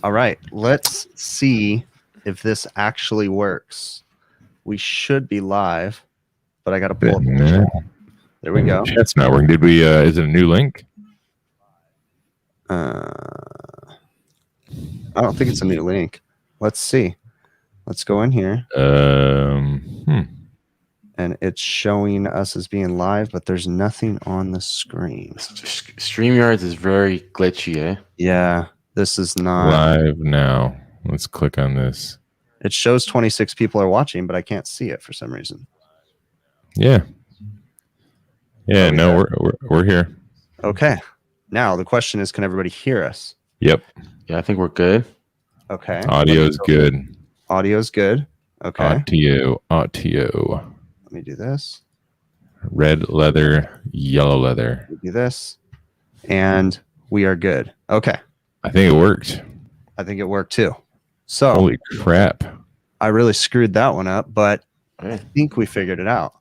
All right, let's see if this actually works. We should be live, but I got to pull up the chat. There we go. Chat's not working. Did we? Is it a new link? I don't think it's a new link. Let's see. Let's go in here. And it's showing us as being live, but there's nothing on the screen. StreamYards is very glitchy, eh? Yeah, this is not live now. Let's click on this. It shows 26 people are watching, but I can't see it for some reason. Yeah. Yeah, no, we're here. Okay. Now the question is, can everybody hear us? Yep. Yeah, I think we're good. Okay. Audio's good. Audio's good. Okay. Audio. Let me do this. Red leather, yellow leather. Let me do this. And we are good. Okay. I think it worked. I think it worked too. So holy crap. I really screwed that one up, but I think we figured it out.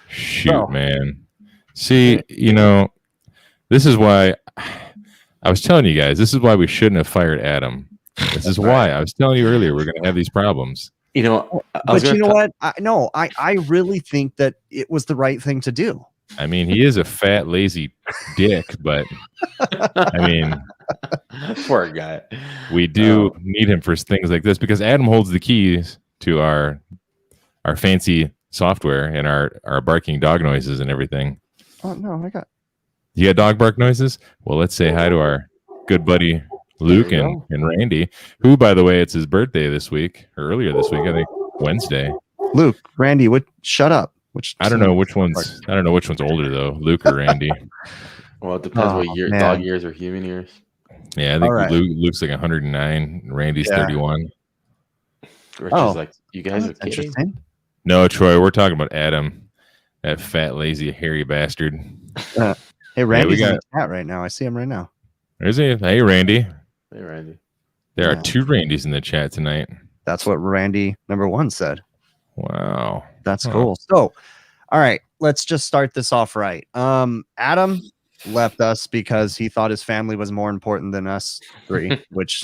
Shoot, man. See, you know, this is why I was telling you guys, this is why we shouldn't have fired Adam. This is why I was telling you earlier we're going to have these problems. You know, but you know what? I really think that it was the right thing to do. I mean, he is a fat, lazy dick, but I mean, poor guy. We do need him for things like this because Adam holds the keys to our fancy software and our barking dog noises and everything. Oh no, I got. You got dog bark noises? Well, let's say hi to our good buddy Luke and Randy, who, by the way, it's his birthday this week or earlier this week. I think Wednesday. Luke, Randy, shut up. I don't know which one's. I don't know which one's older though, Luke or Randy. Well, it depends what year, dog years or human years. Yeah, I think Luke's like 109. Randy's 31. Rich is like, you guys are kidding? Interesting. No, Troy, we're talking about Adam, that fat, lazy, hairy bastard. Hey, Randy's in the chat right now. I see him right now. There's he. Hey, Randy. Hey, Randy. There are two Randys in the chat tonight. That's what Randy #1 said. Wow. That's cool. So, all right, let's just start this off right. Adam left us because he thought his family was more important than us three, which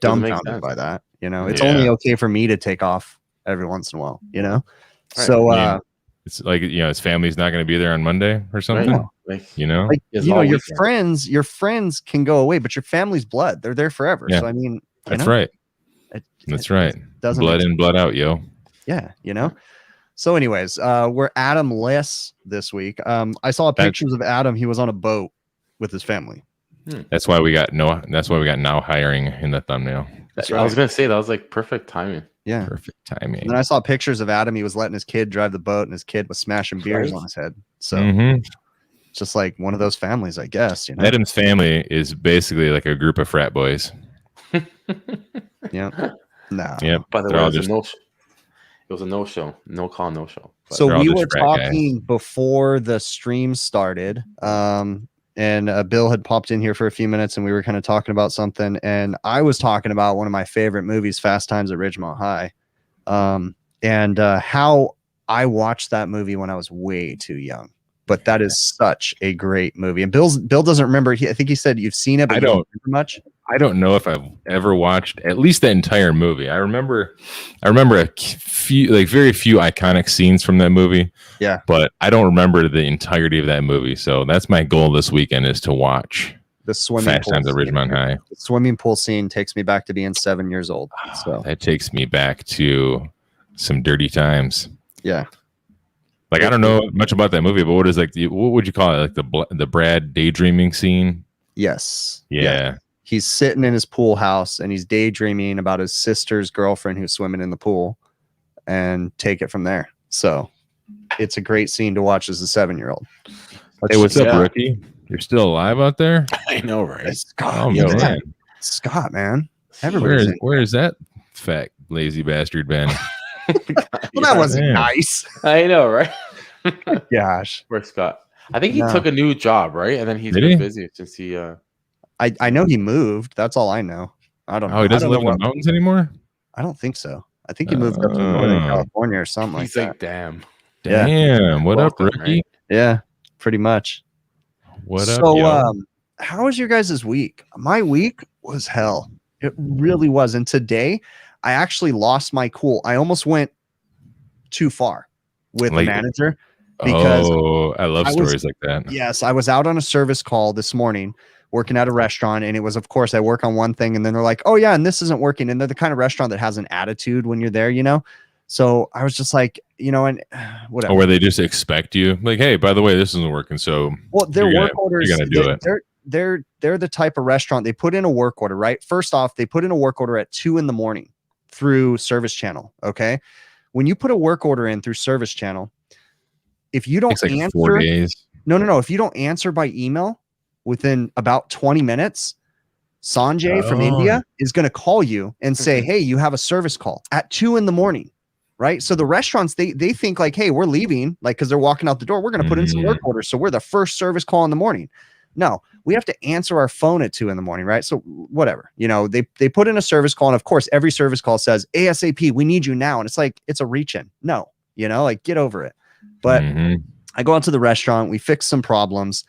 dumbfounded by that. You know, it's only okay for me to take off every once in a while, you know? Right. So, it's like, you know, his family's not going to be there on Monday or something. Right. Like, you know, your friends can go away, but your family's blood, they're there forever. Yeah. So, I mean, that's right. That's right. Blood in, blood out, yo. Yeah, you know. So, anyways, we're Adam-less this week. I saw pictures of Adam. He was on a boat with his family. That's why we got now hiring in the thumbnail. That's right. I was gonna say that was like perfect timing. Yeah, perfect timing. And then I saw pictures of Adam. He was letting his kid drive the boat, and his kid was smashing beers on his head. So, just like one of those families, I guess. You know, Adam's family is basically like a group of frat boys. Yeah. No. Yeah. By the way, it was a no-show. No call, no show. So we were talking before the stream started. And Bill had popped in here for a few minutes, and we were kind of talking about something. And I was talking about one of my favorite movies, Fast Times at Ridgemont High, and how I watched that movie when I was way too young. But that is such a great movie. And Bill doesn't remember. I think he said you've seen it, but I don't remember much. I don't know if I've ever watched at least the entire movie. I remember a few, like very few iconic scenes from that movie. Yeah. But I don't remember the entirety of that movie. So that's my goal this weekend is to watch the swimming Fast Times at Ridgemont High. The swimming pool scene takes me back to being 7 years old. So that takes me back to some dirty times. Yeah. Like, I don't know much about that movie, but what would you call it? Like the Brad daydreaming scene? Yes. Yeah. Yes. He's sitting in his pool house and he's daydreaming about his sister's girlfriend who's swimming in the pool, and take it from there. So it's a great scene to watch as a 7year-old. Hey, what's up, rookie? You're still alive out there? I know, right? Scott, man. Scott, man. Where is that fat, lazy bastard been? Well, that wasn't nice. I know, right? Gosh. Where's Scott? I think he took a new job, right? And then he's been busy since he I know he moved. That's all I know. I don't know. Oh, he doesn't live in the mountains anymore? I don't think so. I think he moved up to Northern California or something like that. He's like, damn. Damn. What up, rookie? Right? Yeah, pretty much. What up, yo? How was your guys' week? My week was hell. It really was. And today I actually lost my cool. I almost went too far with the manager because I love stories like that. Yes, I was out on a service call this morning working at a restaurant, and it was, of course, I work on one thing and then they're like, oh yeah, and this isn't working. And they're the kind of restaurant that has an attitude when you're there, So I was just like, and whatever. Or where they just expect you, like, hey, by the way, this isn't working. So their work orders, you're gonna do it. They're the type of restaurant, they put in a work order, right? First off, they put in a work order at 2 a.m. through Service Channel. Okay. When you put a work order in through Service Channel, if you don't answer 4 days. No. If you don't answer by email within about 20 minutes, Sanjay from India is going to call you and say, hey, you have a service call at 2 a.m. Right. So the restaurants, they think like, hey, we're leaving, like, because they're walking out the door. We're going to put in some work orders. So we're the first service call in the morning. No, we have to answer our phone at 2 a.m. Right. So whatever, they put in a service call. And of course, every service call says ASAP, we need you now. And it's like, it's a reach in. No, like, get over it. But I go out to the restaurant, we fix some problems,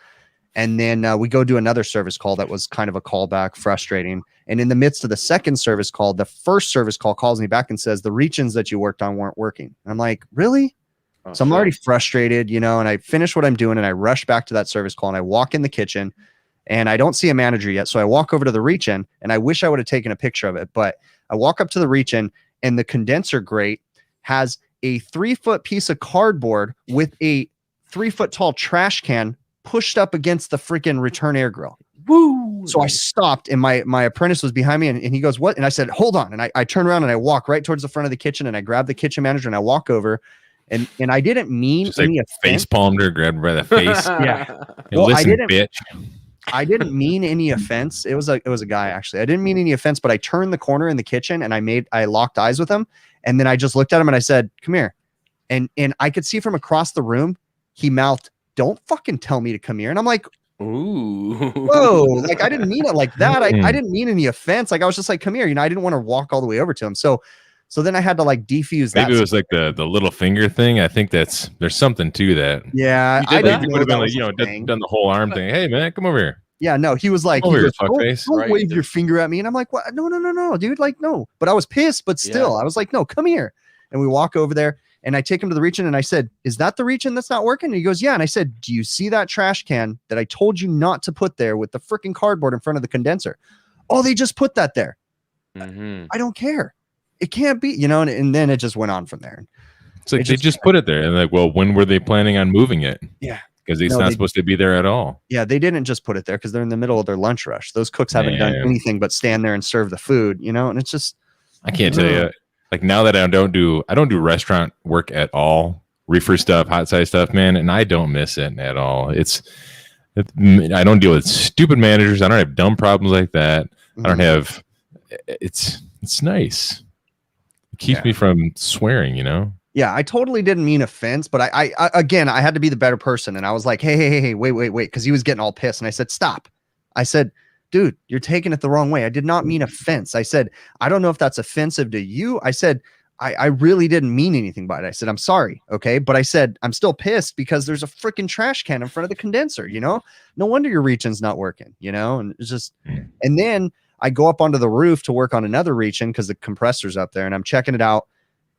and then we go do another service call that was kind of a callback, frustrating. And in the midst of the second service call, the first service call calls me back and says, the reach-ins that you worked on weren't working. And I'm like, really? So I'm already frustrated, and I finish what I'm doing and I rush back to that service call and I walk in the kitchen and I don't see a manager yet. So I walk over to the reach-in, and I wish I would have taken a picture of it, but I walk up to the reach-in and the condenser grate has a 3-foot piece of cardboard with a 3-foot tall trash can pushed up against the freaking return air grill. Woo! So I stopped, and my apprentice was behind me, and he goes, what? And I said, hold on. And I turn around and I walk right towards the front of the kitchen, and I grab the kitchen manager and I walk over, and I didn't mean just any face palmed her, grabbed her by the face. Yeah. Well, listen, bitch. I didn't mean any offense. It was a guy, actually. I didn't mean any offense, but I turned the corner in the kitchen and I locked eyes with him. And then I just looked at him and I said, come here. And I could see from across the room, he mouthed, don't fucking tell me to come here. And I'm like, ooh, whoa, like, I didn't mean it like that. I didn't mean any offense. Like, I was just like, come here. I didn't want to walk all the way over to him. So then I had to like defuse that. Maybe it was like the little finger thing. I think there's something to that. Yeah. I would have been like, done the whole arm thing. Hey man, come over here. Yeah, no, he was like, don't wave your finger at me. And I'm like, what? No, dude. Like, no. But I was pissed, but still, I was like, no, come here. And we walk over there and I take him to the reach-in and I said, is that the reach-in that's not working? And he goes, yeah. And I said, do you see that trash can that I told you not to put there with the freaking cardboard in front of the condenser? Oh, they just put that there. I don't care. It can't be, and then it just went on from there. It's like they just put it there. And like, well, when were they planning on moving it? Yeah. Because it's not supposed to be there at all. Yeah, they didn't just put it there because they're in the middle of their lunch rush. Those cooks haven't done anything but stand there and serve the food, and it's just. I can't tell you. Like, now that I don't do restaurant work at all, reefer stuff, hot side stuff, man, and I don't miss it at all. I don't deal with stupid managers. I don't have dumb problems like that. I don't have. It's nice. It keeps me from swearing, Yeah, I totally didn't mean offense, but I again, I had to be the better person. And I was like, hey, wait. Because he was getting all pissed. And I said, stop. I said, dude, you're taking it the wrong way. I did not mean offense. I said, I don't know if that's offensive to you. I said, I really didn't mean anything by it. I said, I'm sorry. Okay. But I said, I'm still pissed because there's a freaking trash can in front of the condenser, No wonder your reach-in's not working, and it's just, and then I go up onto the roof to work on another reach-in because the compressor's up there and I'm checking it out.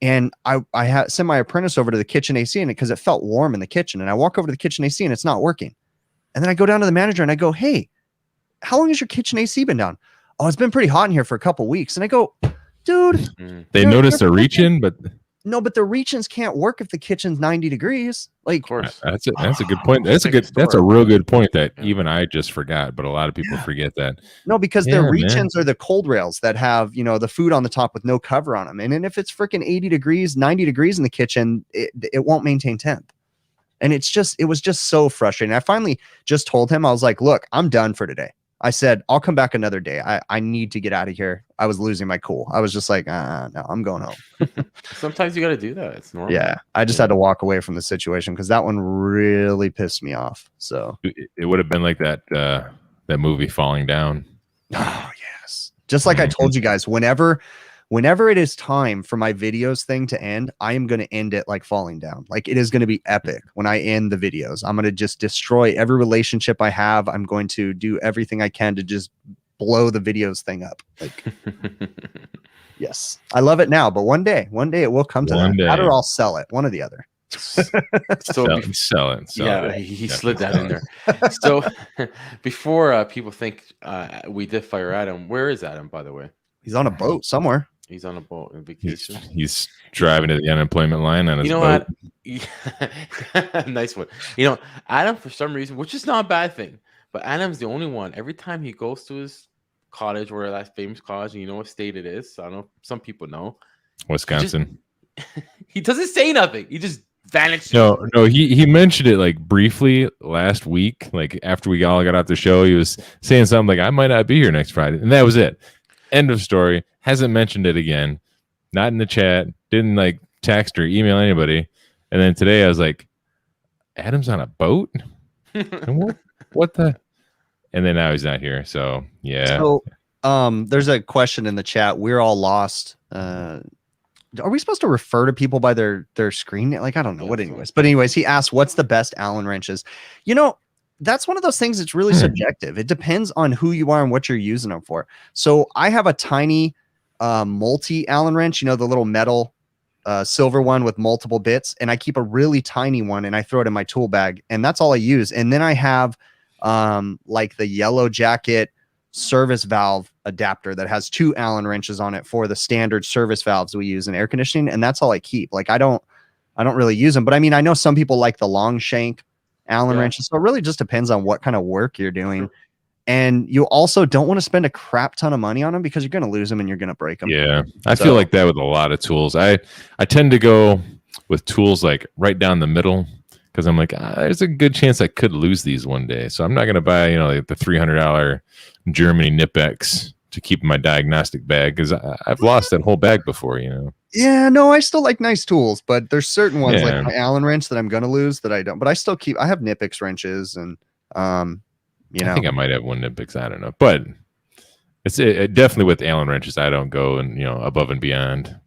And I sent my apprentice over to the kitchen AC in it because it felt warm in the kitchen. And I walk over to the kitchen AC and it's not working. And then I go down to the manager and I go, hey, how long has your kitchen AC been down? Oh, it's been pretty hot in here for a couple weeks. And I go, dude. They noticed a reach-in, but. No, but the reach-ins can't work if the kitchen's 90 degrees. Like, of course. That's a good point. That's a real good point that even I just forgot, but a lot of people forget that. No, because their reach-ins are the cold rails that have, the food on the top with no cover on them. And then if it's freaking 80 degrees, 90 degrees in the kitchen, it won't maintain temp. And it was just so frustrating. I finally just told him, I was like, look, I'm done for today. I said, I'll come back another day. I need to get out of here. I was losing my cool. I was just like, no, I'm going home. Sometimes you got to do that. It's normal. Yeah. I just had to walk away from the situation because that one really pissed me off. So it would have been like that movie Falling Down. Oh, yes. Just like I told you guys, whenever it is time for my videos thing to end, I am going to end it like Falling Down. Like, it is going to be epic when I end the videos. I'm going to just destroy every relationship I have. I'm going to do everything I can to just blow the videos thing up. Like, yes, I love it now, but one day it will come to that, or I'll sell it, one or the other. So sell it. Yeah, he slid that in there. So before people think we did fire Adam, where is Adam, by the way? He's on a boat somewhere. He's on a boat on vacation. He's driving to the unemployment line on his boat. What? Nice one. Adam, for some reason, which is not a bad thing, but Adam's the only one. Every time he goes to his cottage, or that famous cottage, and you know what state it is. I don't know. Some people know. Wisconsin. He doesn't say nothing. He just vanished. No. He mentioned it like briefly last week. Like after we all got out the show, he was saying something like, "I might not be here next Friday," and that was it. End of story. Hasn't mentioned it again. Not in the chat. Didn't like text or email anybody. And then today I was like, Adam's on a boat? What the? And then now he's not here. So yeah. So there's a question in the chat. We're all lost. Are we supposed to refer to people by their screen? Like, I don't know what anyways. But anyways, he asked, what's the best Allen wrenches? That's one of those things that's really subjective. It depends on who you are and what you're using them for. So I have a tiny multi Allen wrench, the little metal silver one with multiple bits, and I keep a really tiny one and I throw it in my tool bag, and that's all I use. And then I have like the Yellow Jacket service valve adapter that has 2 Allen wrenches on it for the standard service valves we use in air conditioning, and that's all I keep. Like I don't really use them, but I mean, I know some people like the long shank Allen wrenches, so it really just depends on what kind of work you're doing. And you also don't want to spend a crap ton of money on them because you're going to lose them and you're going to break them. Yeah, I feel like that with a lot of tools. I tend to go with tools like right down the middle because I'm like, there's a good chance I could lose these one day. So I'm not going to buy, like the $300 Germany Nipex to keep in my diagnostic bag because I've lost that whole bag before, Yeah, no, I still like nice tools, but there's certain ones like my Allen wrench that I'm going to lose that I don't. But I still I have Nipex wrenches and I think I might have one Nipex. I don't know, but it's definitely with Allen wrenches. I don't go and above and beyond.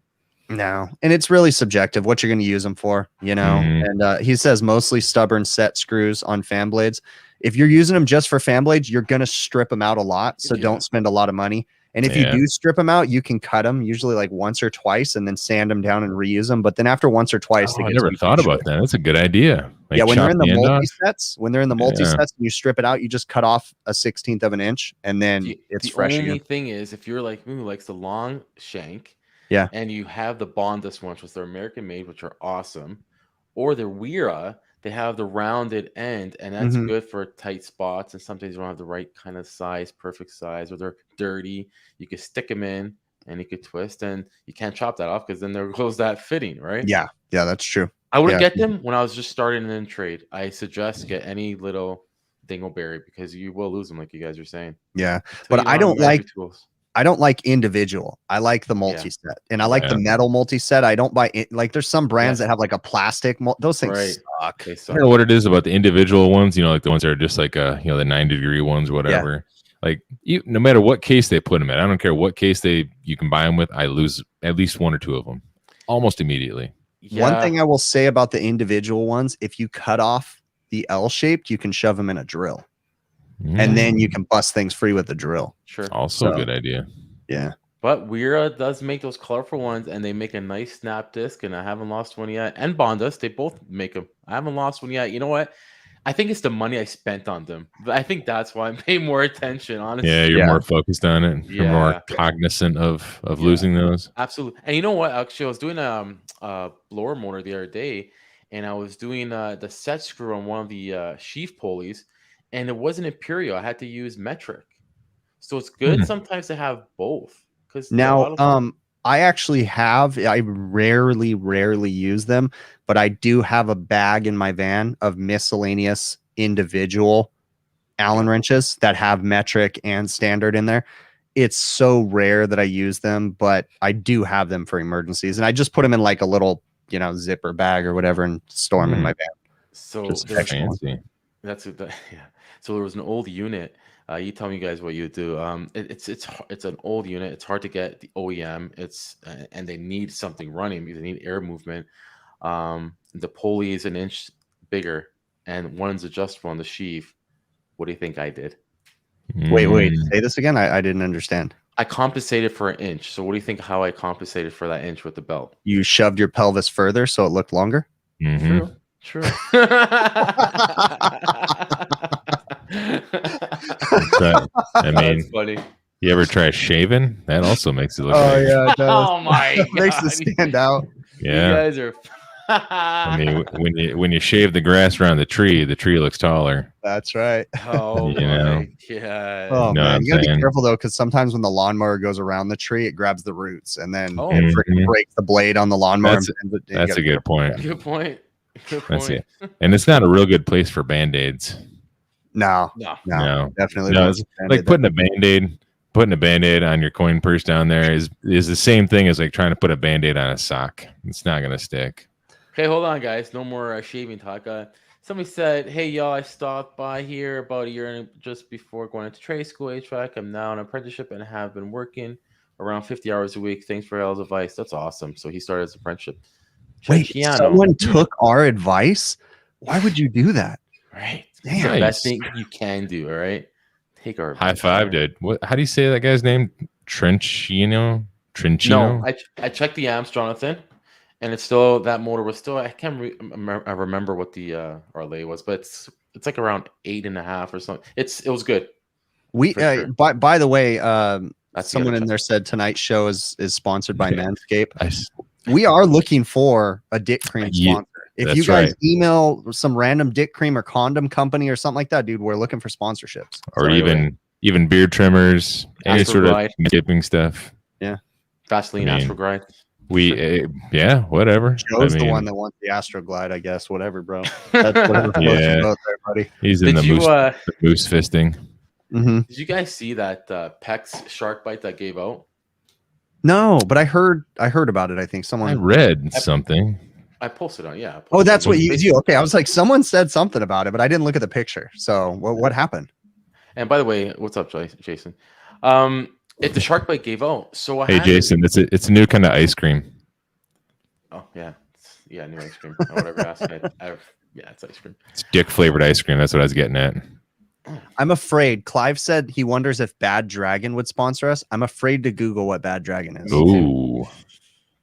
No, and it's really subjective what you're going to use them for. And he says mostly stubborn set screws on fan blades. If you're using them just for fan blades, you're going to strip them out a lot. So don't spend a lot of money. And if you do strip them out, you can cut them usually like once or twice and then sand them down and reuse them. But then after once or twice, I never thought about that. That's a good idea. Like when they're in the multi-sets, and you strip it out, you just cut off a 1/16 of an inch and then it's fresh again. The only thing is, if you're like me who likes the long shank, and you have the Bondus ones, which they're American made, which are awesome, or the Wera, they have the rounded end, and that's good for tight spots. And sometimes you don't have the right kind of size, perfect size, or they're dirty. You can stick them in and you could twist, and you can't chop that off because then there goes that fitting, right? Yeah, that's true. I wouldn't get them when I was just starting in trade. I suggest get any little dingleberry because you will lose them, like you guys are saying. Yeah, but I don't like tools. I don't like individual. I like the multi-set, and I like the metal multi-set. I don't buy it. Like there's some brands that have like a plastic. Those things suck. They suck. I don't know what it is about the individual ones. Like the ones that are just like the 90-degree ones, whatever. Like no matter what case they put them in, I don't care what case you can buy them with. I lose at least 1 or 2 of them almost immediately. Yeah. One thing I will say about the individual ones, if you cut off the L-shaped, you can shove them in a drill. And then you can bust things free with the drill. Sure. Also a good idea. Yeah. But Wera does make those colorful ones, and they make a nice snap disc, and I haven't lost one yet. And Bondus, they both make them. I haven't lost one yet. You know what? I think it's the money I spent on them. But I think that's why I pay more attention, honestly. Yeah, you're more focused on it. You're more cognizant of losing those. Absolutely. And you know what? Actually, I was doing a blower motor the other day, and I was doing the set screw on one of the sheaf pulleys, and it wasn't Imperial. I had to use metric. So it's good sometimes to have both. Because now, I rarely use them, but I do have a bag in my van of miscellaneous individual Allen wrenches that have metric and standard in there. It's so rare that I use them, but I do have them for emergencies, and I just put them in like a little, zipper bag or whatever and store them in my van. So fancy. So there was an old unit. You tell me guys what you do. It's an old unit. It's hard to get the OEM. And they need something running because they need air movement. The pulley is an inch bigger, and one's adjustable on the sheaf. What do you think I did? Wait. Say this again. I didn't understand. I compensated for an inch. So what do you think how I compensated for that inch with the belt? You shoved your pelvis further so it looked longer? True. I mean, that's funny. You ever try shaving? That also makes it look yeah, it does. Oh my god. Makes it stand out. Yeah. You guys are I mean, when you shave the grass around the tree looks taller. That's right. Oh my god. Oh man, you gotta be careful though, because sometimes when the lawnmower goes around the tree, it grabs the roots and then it freaking breaks the blade on the lawnmower. That's a good point. Good point. That's it. And it's not a real good place for band-aids. No, definitely. No, it's like putting a band-aid on your coin purse down there is the same thing as like trying to put a band-aid on a sock. It's not gonna stick. Okay, hold on, guys. No more shaving talk. Somebody said, "Hey, y'all, I stopped by here about a year just before going into trade school HVAC. I'm now an apprenticeship and have been working around 50 hours a week. Thanks for y'all's advice. That's awesome." So he started his apprenticeship. Wait, someone took our advice? Why would you do that? Right. It's the best thing you can do, all right? Take our high five, dude. How do you say that guy's name? Trenchino? No, I checked the amps, Jonathan. And it's still, that motor was still, I can't remember what the relay was, but it's like around 8.5 or something. It was good. Sure. By the way, someone in there said tonight's show is sponsored by Manscaped. We are looking for a dick cream sponsor. If you guys email some random dick cream or condom company or something like that, dude, we're looking for sponsorships. Or even beard trimmers, any sort of skipping stuff. Yeah. Vaseline, Astroglide. Whatever. Joe's the one that wants the Astroglide, I guess. Whatever, bro. That's whatever floats your boat there, buddy. He's in the moose fisting. Did you guys see that PEX shark bite that gave out? No, but I heard about it. I think someone. I read something. I posted on. Yeah. Oh, that's what you do. Okay, I was like, someone said something about it, but I didn't look at the picture. So what happened? And by the way, what's up, Jason? The shark bite gave out. So hey, Jason, it's a new kind of ice cream. Oh yeah, new ice cream. Or whatever. It's ice cream. It's dick flavored ice cream. That's what I was getting at. I'm afraid. Clive said he wonders if Bad Dragon would sponsor us. I'm afraid to Google what Bad Dragon is. Ooh,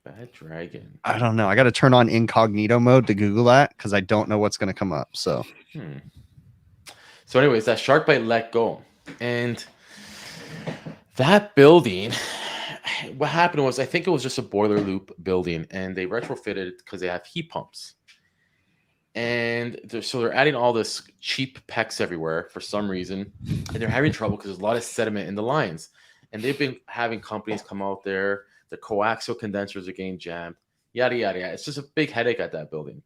Bad Dragon. I don't know. I got to turn on incognito mode to Google that because I don't know what's going to come up. So, So, anyways, that shark bite let go, and that building. What happened was, I think it was just a boiler loop building, and they retrofitted it because they have heat pumps. And they're adding all this cheap PEX everywhere for some reason, and they're having trouble because there's a lot of sediment in the lines. And they've been having companies come out there. The coaxial condensers are getting jammed. Yada yada yada. It's just a big headache at that building.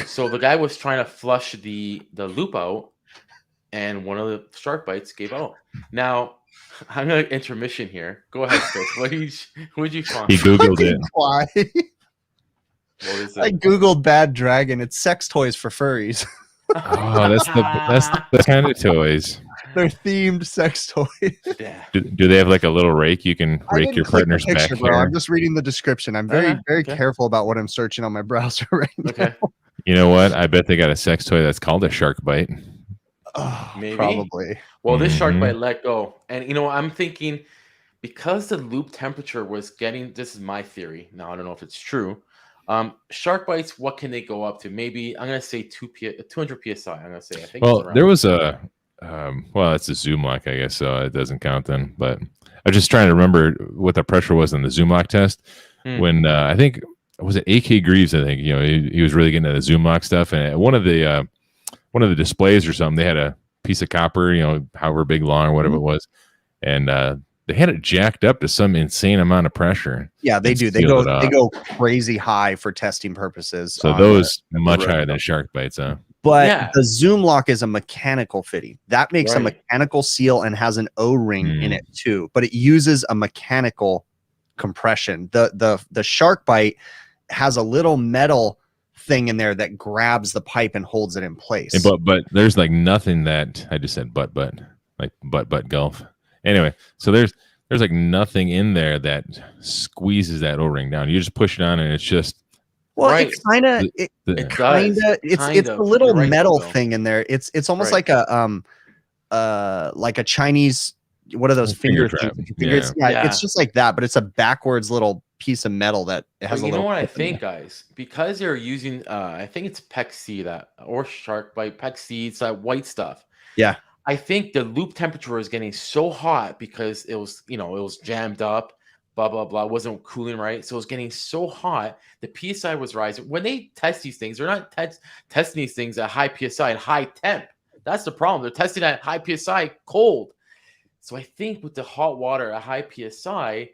So the guy was trying to flush the loop out, and one of the shark bites gave out. Now I'm gonna intermission here. Go ahead, Chris. What did you find? He Googled it. Why? What is it? I Googled Bad Dragon. It's sex toys for furries. Oh, that's the kind of toys. They're themed sex toys. Yeah. Do they have like a little rake you can rake your partner's back hair? I'm just reading the description. I'm very careful about what I'm searching on my browser right now. You know what? I bet they got a sex toy that's called a shark bite. Oh, maybe. Probably. Well, this shark bite let go. And, I'm thinking because the loop temperature was getting, this is my theory. Now, I don't know if it's true. Shark bites, what can they go up to? Maybe I'm going to say 200 PSI. I'm going to say, I think. Well, there was a, it's a zoom lock, I guess. So it doesn't count then. But I'm just trying to remember what the pressure was in the zoom lock test when I think, was it AK Greaves? I think, he was really getting into the zoom lock stuff. And one of the displays or something, they had a piece of copper, however big, long, or whatever it was. And, they had it jacked up to some insane amount of pressure. Yeah, they do. They go crazy high for testing purposes. So those much higher than shark bites, huh? But the zoom lock is a mechanical fitting. That makes a mechanical seal and has an O-ring in it too. But it uses a mechanical compression. The shark bite has a little metal thing in there that grabs the pipe and holds it in place. But there's like nothing that I just said butt gulf. Anyway, so there's like nothing in there that squeezes that O-ring down. You just push it on and it's just it's a little metal thing in there. It's almost like a like a Chinese, what are those finger things? Yeah, it's just like that, but it's a backwards little piece of metal that it has. But you know what I think, guys, because they're using, I think it's PEC that or Shark Bite PEC, it's that white stuff. Yeah, I think the loop temperature is getting so hot because it was, it was jammed up, blah blah blah, it wasn't cooling right, so it was getting so hot. The PSI was rising. When they test these things, they're not testing these things at high PSI and high temp. That's the problem. They're testing at high PSI cold. So I think with the hot water at high PSI,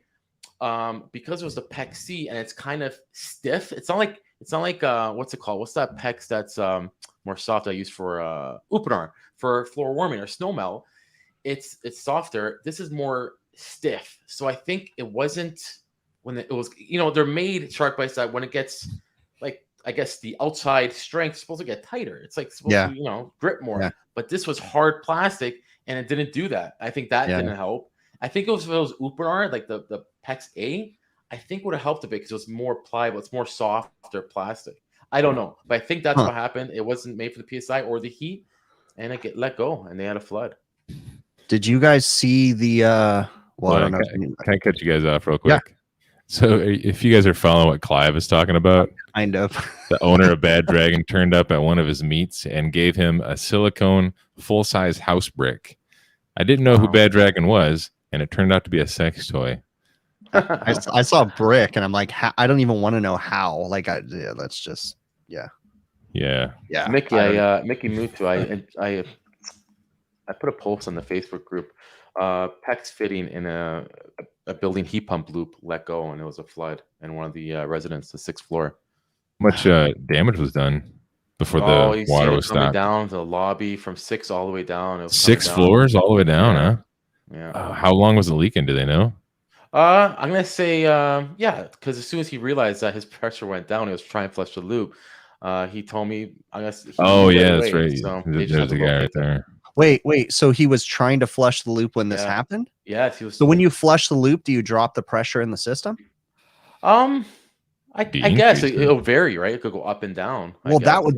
because it was the PEC and it's kind of stiff. It's not like what's it called? What's that PEC that's more soft I use for Upinar for floor warming or snow melt? It's softer. This is more stiff. So I think it wasn't when it was, they're made shark bites that when it gets like, I guess the outside strength is supposed to get tighter. It's like supposed to, grip more. Yeah. But this was hard plastic and it didn't do that. I think that didn't help. I think if it was Upinar, like the PEX A, I think would have helped a bit because it was more pliable. It's more softer plastic. I don't know. But I think that's what happened. It wasn't made for the PSI or the heat. And it get let go and they had a flood. Did you guys see the well, I don't know. Can I cut you guys off real quick? Yeah. So if you guys are following what Clive is talking about, kind of. The owner of Bad Dragon turned up at one of his meets and gave him a silicone full-size house brick. I didn't know who Bad Dragon was, and it turned out to be a sex toy. I saw a brick, and I'm like, I don't even want to know how. Like, let's just, yeah. Mickey, Mickey Mutu, I put a post on the Facebook group. PEX fitting in a building heat pump loop let go, and it was a flood in one of the residents, the 6th floor. Much damage was done before the water was stopped. Down the lobby from 6 all the way down. It was 6 floors all the way down, huh? Yeah. How long was the leaking? Do they know? I'm gonna say because as soon as he realized that his pressure went down, he was trying to flush the loop. He told me, I guess. That's right. So there's a guy right there. Wait. So he was trying to flush the loop when this happened? Yes, he was. So when you flush the loop, do you drop the pressure in the system? I guess it'll vary, right? It could go up and down. Well, that would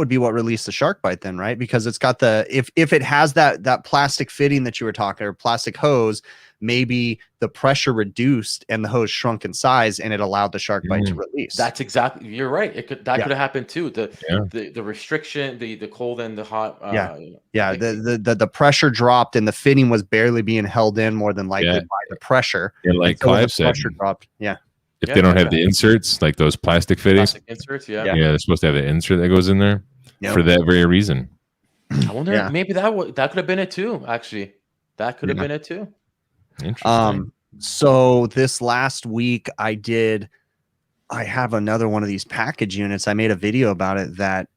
be what released the shark bite then, right? Because it's got if it has that plastic fitting that you were talking, or plastic hose, maybe the pressure reduced and the hose shrunk in size and it allowed the shark bite to release. That's exactly, you're right. Could have happened too. The restriction, the cold and the hot. The pressure dropped and the fitting was barely being held in more than likely by the pressure. Yeah, like Clive said, pressure dropped. Yeah. If they don't have the inserts, like those plastic fittings, they're supposed to have the insert that goes in there for that very reason. I wonder, maybe that could have been it too. Actually, that could have been it too. Interesting. So this last week, I have another one of these package units. I made a video about it that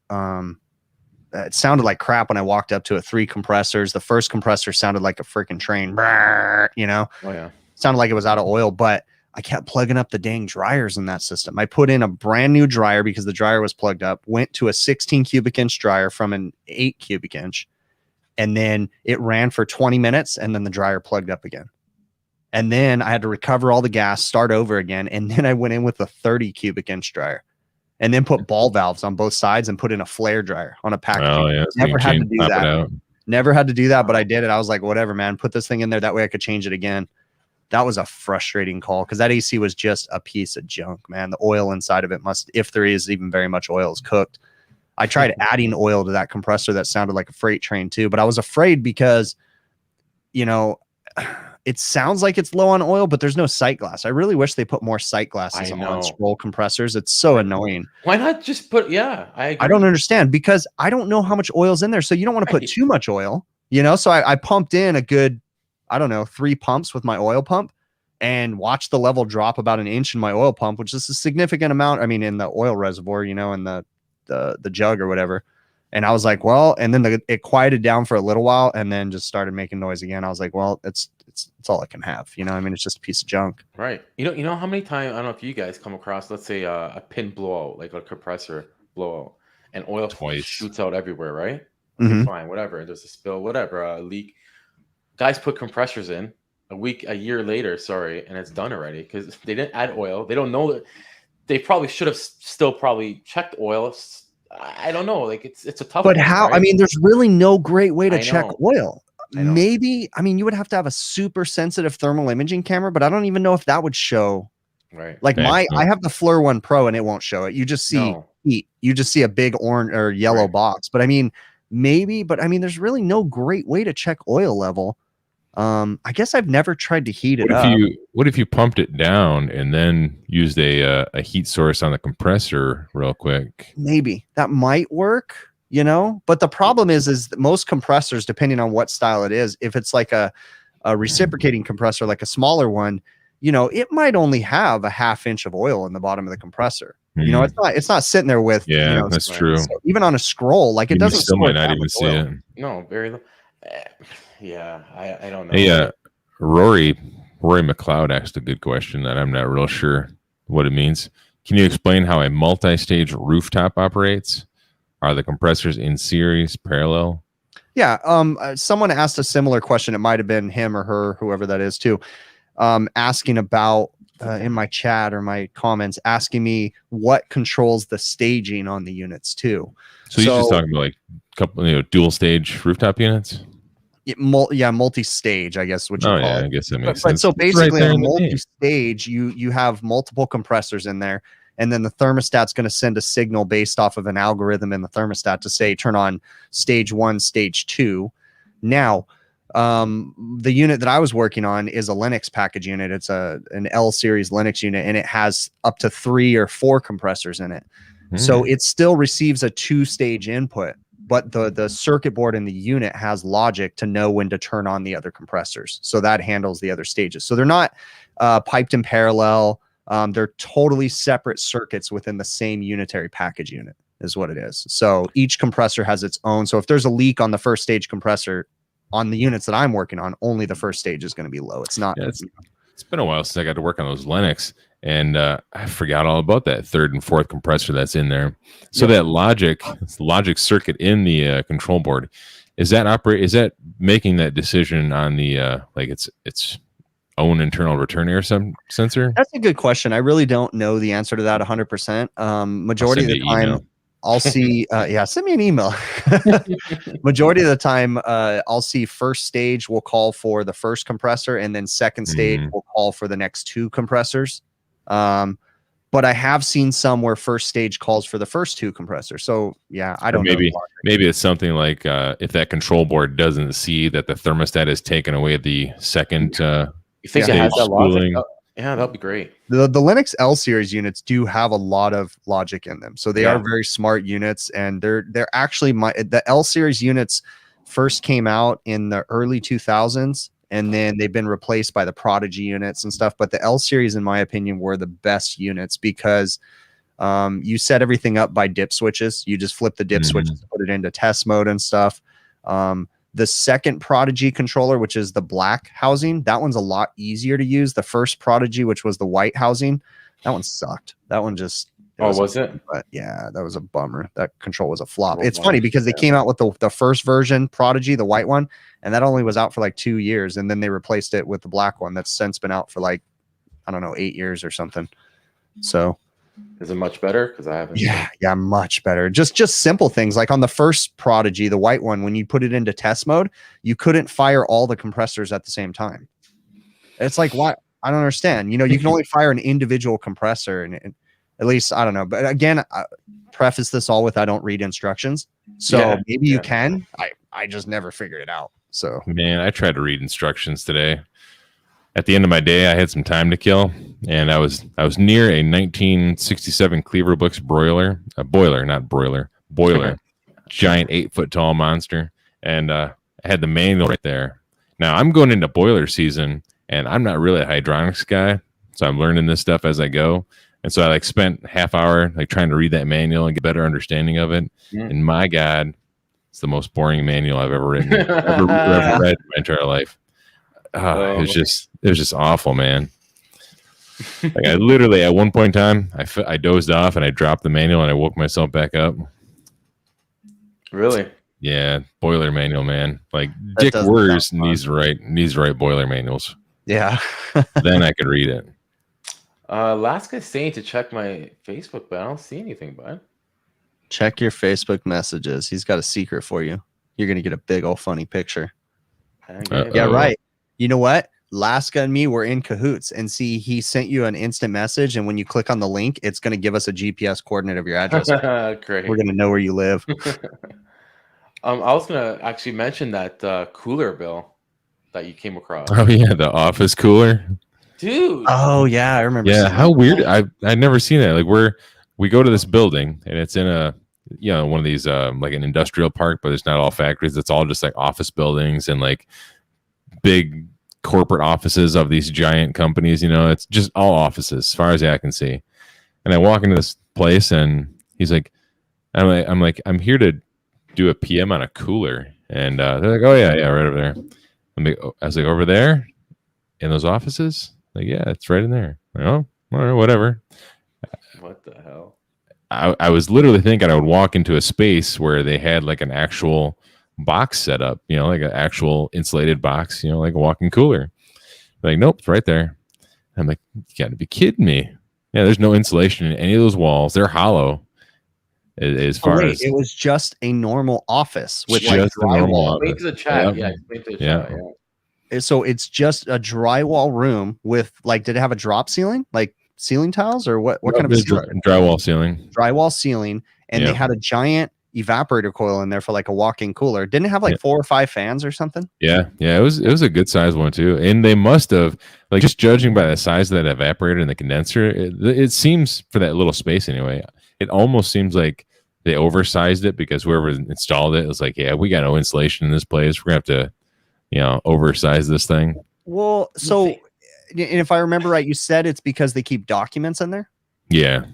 it sounded like crap when I walked up to it. 3 compressors. The first compressor sounded like a freaking train. Sounded like it was out of oil, but I kept plugging up the dang dryers in that system. I put in a brand new dryer because the dryer was plugged up, went to a 16 cubic inch dryer from an 8 cubic inch, and then it ran for 20 minutes, and then the dryer plugged up again. And then I had to recover all the gas, start over again, and then I went in with a 30 cubic inch dryer, and then put ball valves on both sides and put in a flare dryer on a package. Never had to do that. Never had to do that, but I did it. I was like, whatever, man, put this thing in there. That way I could change it again. That was a frustrating call because that AC was just a piece of junk, man. The oil inside of it if there is even very much oil, is cooked. I tried adding oil to that compressor that sounded like a freight train too, but I was afraid because, it sounds like it's low on oil, but there's no sight glass. I really wish they put more sight glasses on scroll compressors. It's so annoying. Why not just put, I don't understand because I don't know how much oil's in there. So you don't want to put too much oil, so I pumped in a good, 3 pumps with my oil pump and watched the level drop about 1 inch in my oil pump, which is a significant amount. I mean, in the oil reservoir, in the jug or whatever. And I was like, well, and then it quieted down for a little while and then just started making noise again. I was like, well, it's all it can have. It's just a piece of junk. Right. You know how many times, I don't know if you guys come across, let's say a pin blowout, like a compressor blowout, and oil shoots out everywhere, right? Mm-hmm. Fine, whatever. There's a spill, whatever, a leak. Guys put compressors in a year later, and it's done already because they didn't add oil. They don't know that they probably should have still probably checked oil. I don't know. Like it's a tough. But how? Right? I mean, there's really no great way to check oil. Maybe, I mean, you would have to have a super sensitive thermal imaging camera, but I don't even know if that would show. Right. Like I have the FLIR 1 Pro and it won't show it. You just see heat. You just see a big orange or yellow box. But I mean, maybe, but I mean, there's really no great way to check oil level. I guess I've never tried to heat it up. What if you pumped it down and then used a heat source on the compressor real quick? Maybe that might work, you know, but the problem is that most compressors, depending on what style it is, if it's like a reciprocating compressor, like a smaller one, you know, it might only have a 1/2 inch of oil in the bottom of the compressor. You know, it's not sitting there with, you know, that's true. So even on a scroll, like it doesn't still might not even see it. No, very yeah, I don't know. Hey, Rory McLeod asked a good question that I'm not real sure what it means. Can you explain how a multi-stage rooftop operates? Are the compressors in series, parallel? Yeah, someone asked a similar question. It might have been him or her, whoever that is too. Asking about in my chat or my comments, asking me what controls the staging on the units too. So you're just talking about like a couple, you know, dual stage rooftop units. Yeah, multi-stage, I guess. What you call it. I guess that makes sense. But so basically, on a multi-stage, you have multiple compressors in there, and then the thermostat's going to send a signal based off of an algorithm in the thermostat to say turn on stage 1, stage 2. Now, the unit that I was working on is a Linux package unit. It's an L series Linux unit, and it has up to 3 or 4 compressors in it. So it still receives a 2-stage input, but the circuit board in the unit has logic to know when to turn on the other compressors. So that handles the other stages. So they're not piped in parallel. They're totally separate circuits within the same unitary package unit is what it is. So each compressor has its own. So if there's a leak on the first stage compressor, on the units that I'm working on, only the first stage is going to be low. It's not. Yeah, it's been a while since I got to work on those Linux, and I forgot all about that 3rd and 4th compressor that's in there. So that logic circuit in the control board, is that making that decision on the like its own internal return air sensor? That's a good question. I really don't know the answer to that 100%. Majority of the time, I'll see, send me an email. Majority of the time, I'll see first stage will call for the first compressor, and then second stage will call for the next 2 compressors. But I have seen some where first stage calls for the first 2 compressors. So yeah, I don't know. Maybe it's something like if that control board doesn't see that the thermostat has taken away the second you think it has that logic? Yeah, that'd be great. The Linux L series units do have a lot of logic in them, so they are very smart units, and they're actually the L series units first came out in the early 2000s, and then they've been replaced by the Prodigy units and stuff. But the L series, in my opinion, were the best units because you set everything up by dip switches. You just flip the dip switches, put it into test mode and stuff. The second Prodigy controller, which is the black housing, that one's a lot easier to use. The first Prodigy, which was the white housing, that one sucked. That one just... was it? But yeah, that was a bummer. That control was a flop. It's funny because they came out with the first version, Prodigy, the white one, and that only was out for like 2 years, and then they replaced it with the black one that's since been out for like, I don't know, 8 years or something. So... Is it much better? Because I haven't. Yeah, much better. Just simple things like on the first Prodigy, the white one, when you put it into test mode, you couldn't fire all the compressors at the same time. It's like, why? I don't understand. You know, you can only fire an individual compressor, and at least I don't know. But again, I preface this all with I don't read instructions, so maybe you can. I just never figured it out. So man, I tried to read instructions today. At the end of my day, I had some time to kill, and I was near a 1967 Cleaver-Brooks boiler, giant 8-foot tall monster, and I had the manual right there. Now I'm going into boiler season, and I'm not really a hydronics guy, so I'm learning this stuff as I go. And so I like spent half hour like trying to read that manual and get a better understanding of it. And my God, it's the most boring manual I've ever written, ever read in my entire life. It was just awful, man. Like I literally at one point in time, I dozed off and I dropped the manual and I woke myself back up. Really? Yeah, boiler manual, man. Like Dick Wurs needs to write boiler manuals. Yeah. Then I could read it. Laska's saying to check my Facebook, but I don't see anything, bud. Check your Facebook messages. He's got a secret for you. You're gonna get a big old funny picture. Yeah, right. You know what? Laska and me were in cahoots, and see, he sent you an instant message, and when you click on the link, it's going to give us a GPS coordinate of your address. Great. We're going to know where you live. I was going to actually mention that cooler bill that you came across. Oh yeah, the office cooler. Dude. Oh yeah, I remember. Yeah, how weird. I've never seen that. Like we go to this building and it's in a one of these like an industrial park, but it's not all factories. It's all just like office buildings and like big corporate offices of these giant companies. It's just all offices as far as I can see. And I walk into this place and he's like, I'm here to do a PM on a cooler. And they're like, oh yeah, right over there. I was like, over there in those offices? Like, yeah, it's right in there. Like, oh, all right, whatever. What the hell? I was literally thinking I would walk into a space where they had like an actual box set up, like an actual insulated box, like a walk-in cooler. Like, nope, it's right there. I'm like, you got to be kidding me. Yeah, there's no insulation in any of those walls. They're hollow. As far as it was just a normal office with just a normal office. Explain to the chat. Yeah, explain to the chat. Yeah. So it's just a drywall room with like, did it have a drop ceiling, like ceiling tiles, or what kind of drywall ceiling? Drywall ceiling, and they had a giant evaporator coil in there for like a walk-in cooler. Didn't it have like 4 or 5 fans or something? Yeah, it was a good size one too. And they must have, like, just judging by the size of that evaporator and the condenser, it seems, for that little space anyway, it almost seems like they oversized it because whoever installed it was like, yeah, we got no insulation in this place. We're gonna have to, oversize this thing. Well, so, and if I remember right, you said it's because they keep documents in there. Yeah.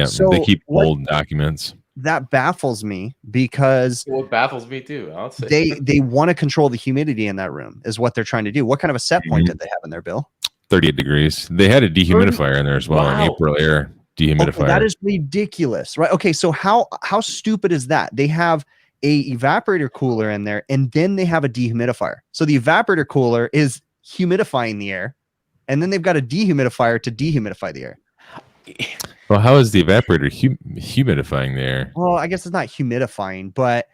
So they keep old documents. That baffles me because it baffles me too. I'll say they want to control the humidity in that room is what they're trying to do. What kind of a set point did they have in there, Bill? 38 degrees. They had a dehumidifier in there as well, an April air dehumidifier. Okay, that is ridiculous, right? Okay, so how stupid is that? They have a evaporator cooler in there, and then they have a dehumidifier. So the evaporator cooler is humidifying the air, and then they've got a dehumidifier to dehumidify the air. Well, how is the evaporator humidifying the air? Well, I guess it's not humidifying, but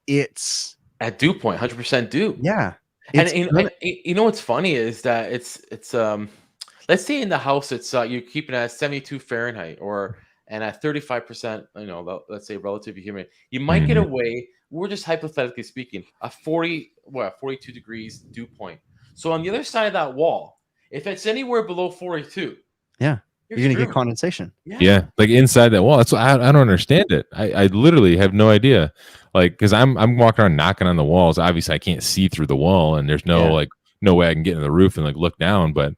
it's at dew point, 100% dew. Yeah. And you know what's funny is that it's let's say in the house it's you're keeping it at 72 Fahrenheit and at 35%, let's say relatively humid. You might get away, we're just hypothetically speaking, a 42 degrees dew point. So on the other side of that wall, if it's anywhere below 42, you're going to get condensation. Yeah, like inside that wall. That's what I don't understand it. I literally have no idea. Like, because I'm walking around knocking on the walls. Obviously, I can't see through the wall, and there's no way I can get in the roof and like look down. But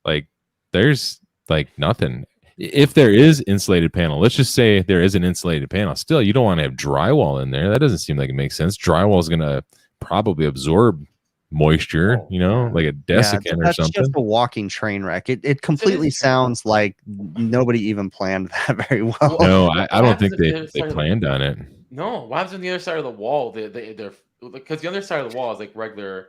like, there's like nothing. If there is insulated panel, let's just say there is an insulated panel. Still, you don't want to have drywall in there. That doesn't seem like it makes sense. Drywall is going to probably absorb moisture, like a desiccant or something. That's just a walking train wreck. It completely sounds like nobody even planned that very well. No, I don't think they planned on it. No, what happens on the other side of the wall? They're because the other side of the wall is like regular,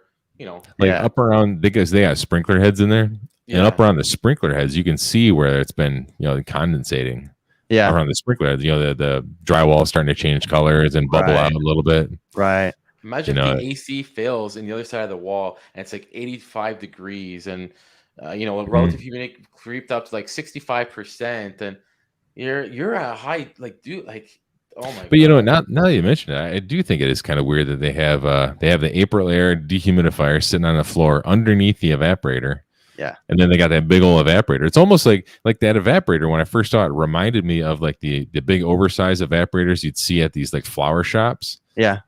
up around, because they got sprinkler heads in there, and up around the sprinkler heads, you can see where it's been, condensating. Yeah, around the sprinkler heads, the drywall is starting to change colors and bubble out a little bit. Right. Imagine if the AC fails in the other side of the wall and it's like 85 degrees and relative humidity creeped up to like 65%, and you're at a high, like, dude, like, oh my god. But now that you mention it, I do think it is kind of weird that they have the April air dehumidifier sitting on the floor underneath the evaporator. Yeah. And then they got that big old evaporator. It's almost like that evaporator, when I first saw it, reminded me of like the big oversized evaporators you'd see at these like flower shops. Yeah.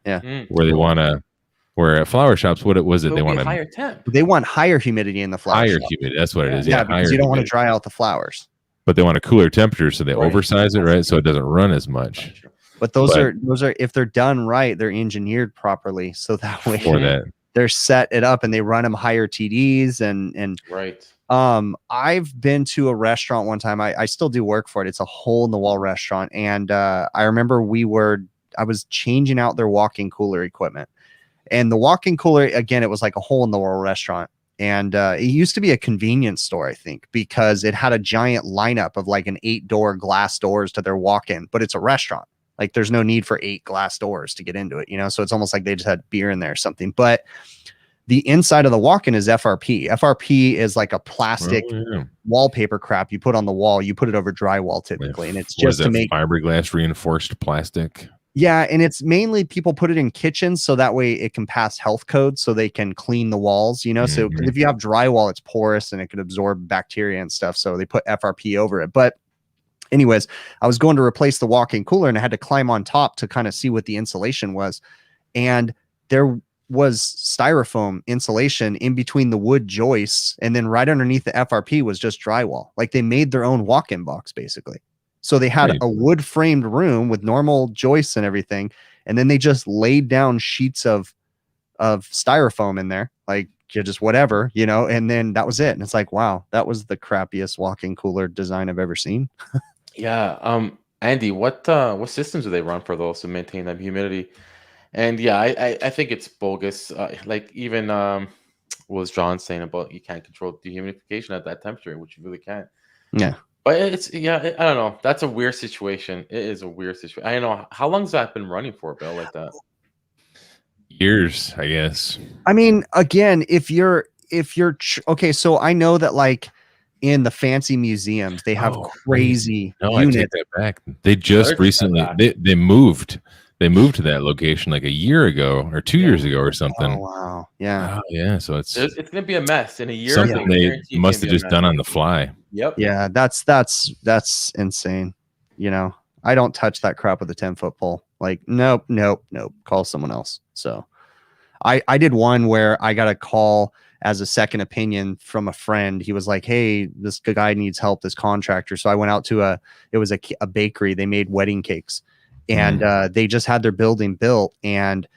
Where at flower shops, what was it? They want higher temp. They want higher humidity in the flower shop. Humidity. That's what it is. Yeah, because you don't want to dry out the flowers. But they want a cooler temperature, so they oversize it, right? So it doesn't run as much. But those are if they're done right, they're engineered properly, so that way they're set it up and they run them higher TDs and right. I've been to a restaurant one time. I still do work for it. It's a hole in the wall restaurant, and I remember I was changing out their walk-in cooler equipment, and the walk-in cooler, again, it was like a hole in the wall restaurant. And it used to be a convenience store, I think, because it had a giant lineup of like an 8-door glass doors to their walk-in, but it's a restaurant. Like, there's no need for 8 glass doors to get into it, So it's almost like they just had beer in there or something. But The inside of the walk-in is FRP. FRP is like a plastic wallpaper crap you put on the wall. You put it over drywall typically, and it's just to make fiberglass reinforced plastic. Yeah, and it's mainly people put it in kitchens so that way it can pass health codes so they can clean the walls, you know. So if you have drywall, it's porous and it could absorb bacteria and stuff. So they put FRP over it. But anyways, I was going to replace the walk-in cooler and I had to climb on top to kind of see what the insulation was. And there was styrofoam insulation in between the wood joists. And then right underneath the FRP was just drywall. Like they made their own walk-in box basically. So they had a wood framed room with normal joists and everything. And then they just laid down sheets of styrofoam in there, like just whatever, you know, and then that was it. And it's like, wow, that was the crappiest walk-in cooler design I've ever seen. Yeah. Andy, what systems do they run for those to maintain that humidity? And yeah, I think it's bogus. Like even what was John saying about you can't control dehumidification at that temperature, which you really can't. Yeah. But I don't know. That's a weird situation. It is a weird situation. I don't know. How long has that been running for, Bill, like that? Years, I guess. I mean, again, if you're okay, so I know that like in the fancy museums, they have crazy units. I take that back. They just recently they moved to that location like a year ago or 2 years ago or something. Oh, wow. Yeah. Oh, yeah. So it's gonna be a mess in a year. Something they must have just done on the fly. Yep. Yeah, that's insane. You know, I don't touch that crap with a 10-foot pole. Like, nope. Call someone else. So I did one where I got a call as a second opinion from a friend. He was like, hey, this guy needs help, this contractor. So I went out to it was a bakery. They made wedding cakes. And they just had their building built, and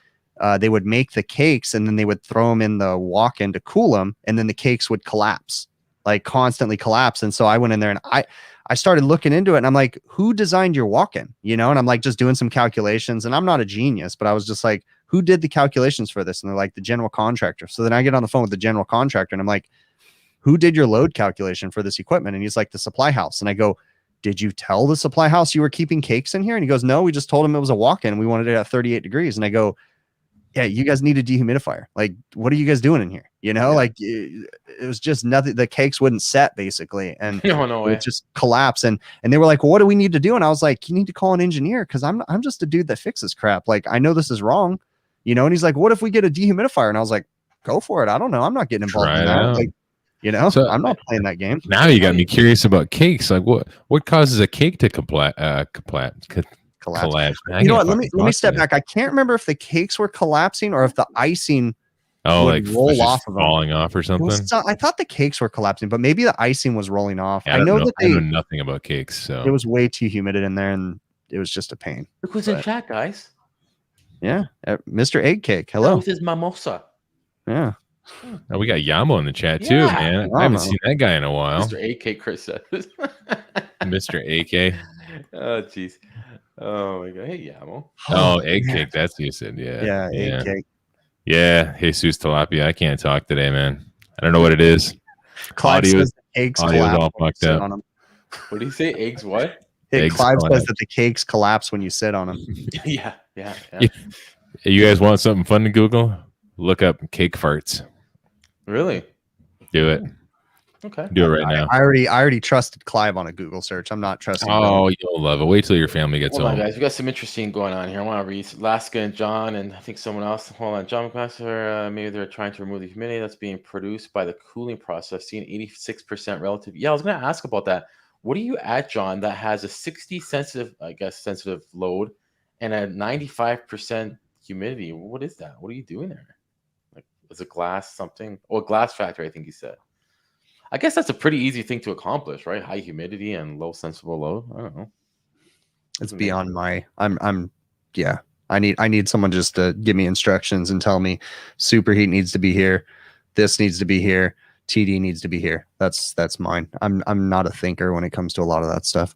they would make the cakes and then they would throw them in the walk-in to cool them. And then the cakes would collapse, like constantly collapse. And so I went in there and I started looking into it and I'm like, who designed your walk-in? You know? And I'm like, just doing some calculations, and I'm not a genius, but I was just like, who did the calculations for this? And they're like, the general contractor. So then I get on the phone with the general contractor and I'm like, who did your load calculation for this equipment? And he's like, the supply house. And I go, did you tell the supply house you were keeping cakes in here? And he goes, no, we just told him it was a walk-in. We wanted it at 38 degrees. And I go, yeah, you guys need a dehumidifier. Like, what are you guys doing in here? You know, like it was just nothing. The cakes wouldn't set basically. And it just collapsed. And they were like, well, what do we need to do? And I was like, you need to call an engineer. Cause I'm just a dude that fixes crap. Like, I know this is wrong, you know? And he's like, what if we get a dehumidifier? And I was like, go for it. I don't know. I'm not getting involved in that. Like, you know, so I'm not playing that game. Now you got me curious about cakes. Like what causes a cake to collapse? You know what? Let me step back. I can't remember if the cakes were collapsing or if the icing would roll off of them. Falling off or something. I thought the cakes were collapsing, but maybe the icing was rolling off. Yeah, I know nothing about cakes, so it was way too humid in there, and it was just a pain. Look who's in chat, guys. Yeah, Mr. Egg Cake. Hello. This is Mimosa. Yeah. Oh, we got Yamo in the chat too, man. I haven't seen that guy in a while. Mr. AK, Chris says. Mr. AK. Oh, jeez. Oh my god. Hey, Yamo. Oh, Egg Cake. That's what you said. Yeah. Egg Cake. Yeah. Jesus Tilapia. I can't talk today, man. I don't know what it is. Audio's all fucked up. What do you say? Eggs what? Clive says that the cakes collapse when you sit on them. Yeah. You guys want something fun to Google? Look up cake farts. Really? Do it. Okay. Do it right now. I already trusted Clive on a Google search. I'm not trusting. Oh, you'll love it. Wait till your family gets home. Hold on, guys. We got some interesting going on here. I want to read Alaska and John, and I think someone else. Hold on, John McMaster. Maybe they're trying to remove the humidity that's being produced by the cooling process, seeing 86% relative. Yeah, I was going to ask about that. What do you add, John, that has a 60 sensitive load and a 95% humidity? What is that? What are you doing there? Is it glass something? Oh, glass factor, I think he said. I guess that's a pretty easy thing to accomplish, right? High humidity and low sensible load. I don't know. It's beyond my I need someone just to give me instructions and tell me superheat needs to be here, this needs to be here, TD needs to be here. That's mine. I'm not a thinker when it comes to a lot of that stuff.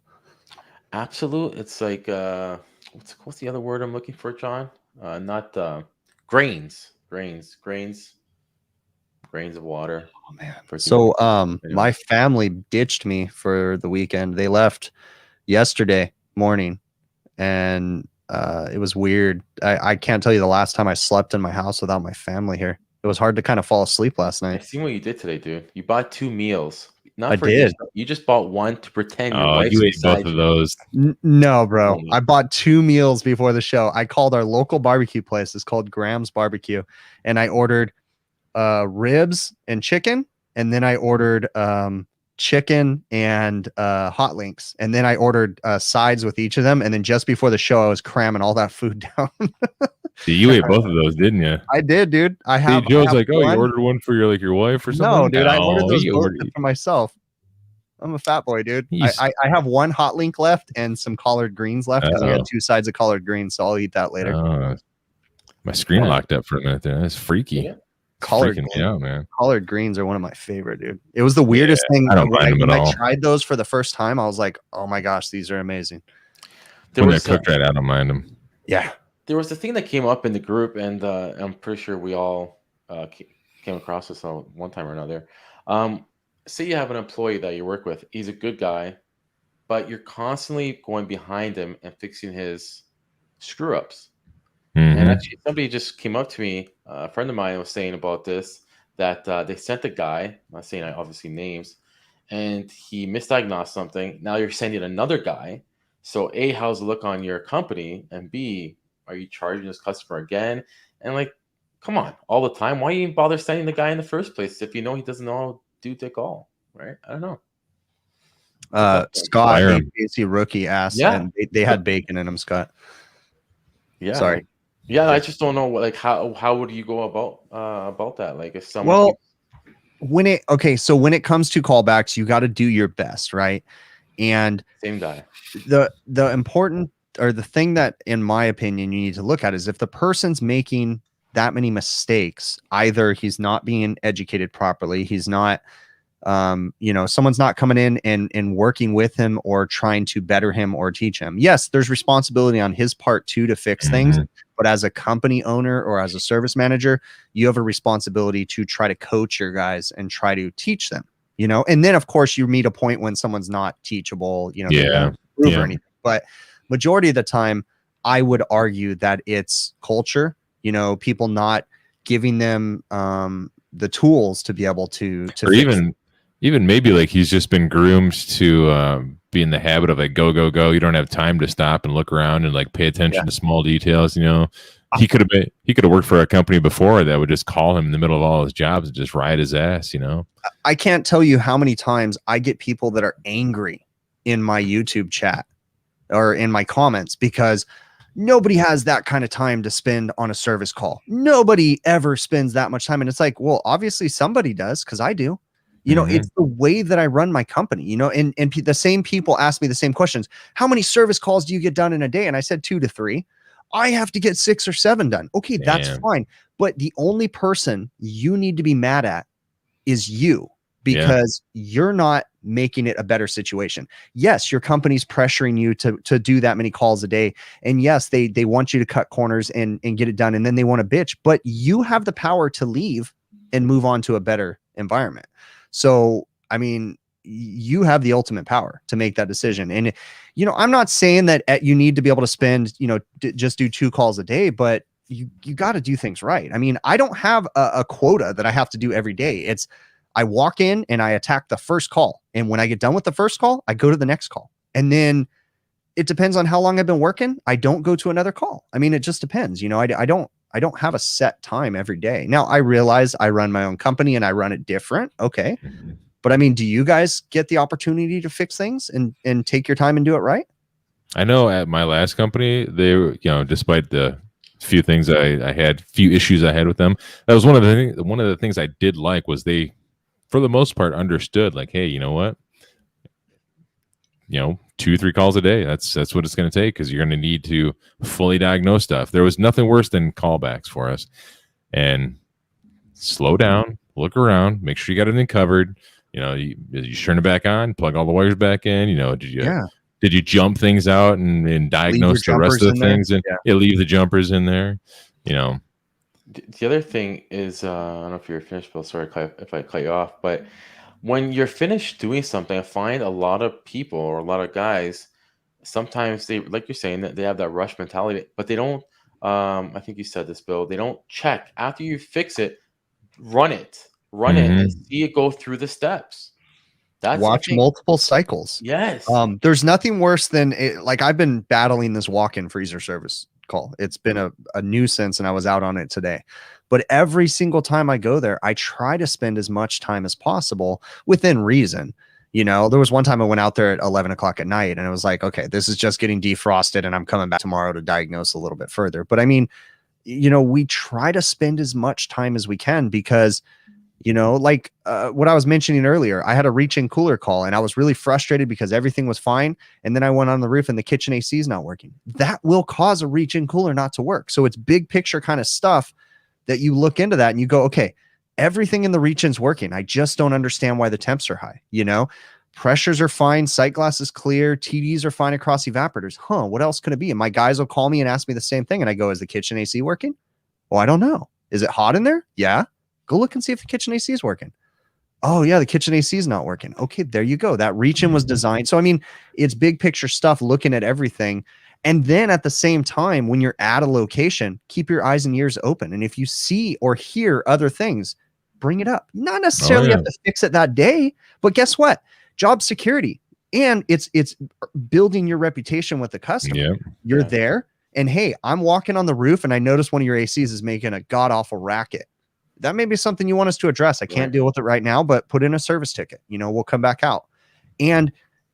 Absolute. It's like what's the other word I'm looking for, John? Not grains of water. Oh man. So my family ditched me for the weekend. They left yesterday morning, and it was weird. I can't tell you the last time I slept in my house without my family here. It was hard to kind of fall asleep last I night. seen what you did today, dude. You bought 2 meals. Not I for did. yourself. You just bought one to pretend your Oh, wife's you ate both beside of you. those. No, bro. I bought 2 meals before the show. I called our local barbecue place. It's called Graham's Barbecue, and I ordered ribs and chicken, and then I ordered chicken and hot links, and then I ordered sides with each of them, and then just before the show I was cramming all that food down. You ate both of those, didn't you? I did, dude. Joe's like, oh, you ordered one for your wife or something? No, dude, I ordered those both ordered... for myself. I'm a fat boy, dude. I have 1 hot link left and some collard greens left because we had 2 sides of collard greens, so I'll eat that later. My screen locked up for a minute there. That's freaky. Yeah. Collard freaking me out, man. Collard greens are one of my favorite, dude. It was the weirdest thing. I don't mind them at all. I tried those for the first time. I was like, oh my gosh, these are amazing. When they're cooked right, I don't mind them. Yeah. There was a thing that came up in the group, and I'm pretty sure we all came across this one time or another. Say you have an employee that you work with. He's a good guy, but you're constantly going behind him and fixing his screw ups. And actually, somebody just came up to me. A friend of mine was saying about this, that they sent a guy, I'm not saying obviously names, and he misdiagnosed something. Now you're sending another guy. So A, how's the look on your company? And B, are you charging this customer again? And like, come on, all the time. Why even bother sending the guy in the first place if you know he doesn't know how to do dick all, right? I don't know. Scott, Casey rookie asked, and they had bacon in them, Scott. Yeah. Sorry. Yeah, I just don't know like how would you go about that? Like if someone when it comes to callbacks, you got to do your best, right? And same guy. The important, or the thing that in my opinion you need to look at, is if the person's making that many mistakes, either he's not being educated properly, he's not someone's not coming in and working with him or trying to better him or teach him. Yes, there's responsibility on his part too to fix things, but as a company owner or as a service manager, you have a responsibility to try to coach your guys and try to teach them, and then of course you meet a point when someone's not teachable, or anything. But majority of the time I would argue that it's culture, people not giving them the tools to be able to or even maybe like he's just been groomed to be in the habit of like go. You don't have time to stop and look around and like pay attention to small details. He could have worked for a company before that would just call him in the middle of all his jobs and just ride his ass. I can't tell you how many times I get people that are angry in my YouTube chat or in my comments because nobody has that kind of time to spend on a service call. Nobody ever spends that much time. And it's like, well, obviously somebody does, because I do. It's the way that I run my company, and the same people ask me the same questions. How many service calls do you get done in a day? And I said 2 to 3. I have to get 6 or 7 done. Okay, that's fine. But the only person you need to be mad at is you, because you're not making it a better situation. Yes, your company's pressuring you to do that many calls a day. And yes, they want you to cut corners and get it done. And then they want to bitch, but you have the power to leave and move on to a better environment. So, I mean, you have the ultimate power to make that decision. And, I'm not saying that you need to be able to spend, just do 2 calls a day, but you got to do things right. I mean, I don't have a quota that I have to do every day. I walk in and I attack the first call. And when I get done with the first call, I go to the next call. And then it depends on how long I've been working. I don't go to another call. I mean, it just depends. I don't have a set time every day. Now I realize I run my own company and I run it different. Okay. But I mean, do you guys get the opportunity to fix things and take your time and do it right? I know at my last company, they were, despite the few things few issues I had with them, that was one of the things I did like was they, for the most part, understood like, hey, you know what? 2-3 calls a day. That's what it's going to take, because you're going to need to fully diagnose stuff. There was nothing worse than callbacks for us. And slow down, look around, make sure you got everything covered. You turn it back on, plug all the wires back in. Did you jump things out and diagnose the rest of the things and leave the jumpers in there? The other thing is, I don't know if you're finished, Bill. Sorry if I cut you off, but when you're finished doing something, I find a lot of people or a lot of guys, sometimes they, like you're saying, that they have that rush mentality, but they don't, I think you said this, Bill, they don't check after you fix it. run it and see it go through the steps. Watch multiple cycles. Yes. There's nothing worse than it. Like, I've been battling this walk-in freezer service call. It's been a nuisance, and I was out on it today. But every single time I go there, I try to spend as much time as possible within reason. You know, there was one time I went out there at 11 o'clock at night, and it was like, okay, this is just getting defrosted, and I'm coming back tomorrow to diagnose a little bit further. But I mean, you know, we try to spend as much time as we can because, you know, like what I was mentioning earlier, I had a reach-in cooler call, and I was really frustrated because everything was fine. And then I went on the roof and the kitchen AC is not working. That will cause a reach-in cooler not to work. So it's big picture kind of stuff that you look into that and you go, okay, everything in the reach-in's working. I just don't understand why the temps are high. You know, pressures are fine. Sight glass is clear. TDs are fine across evaporators. What else could it be? And my guys will call me and ask me the same thing. And I go, is the kitchen AC working? Well, I don't know. Is it hot in there? Yeah. Go look and see if the kitchen AC is working. Oh yeah, the kitchen AC is not working. Okay, there you go. That reach-in was designed. So, I mean, it's big picture stuff, looking at everything. And then at the same time, when you're at a location, keep your eyes and ears open. And if you see or hear other things, bring it up. Not necessarily have to fix it that day, but guess what? Job security. And it's building your reputation with the customer. Yeah. You're there, and hey, I'm walking on the roof and I notice one of your ACs is making a god-awful racket. That may be something you want us to address. I can't deal with it right now, but put in a service ticket. You know, we'll come back out. And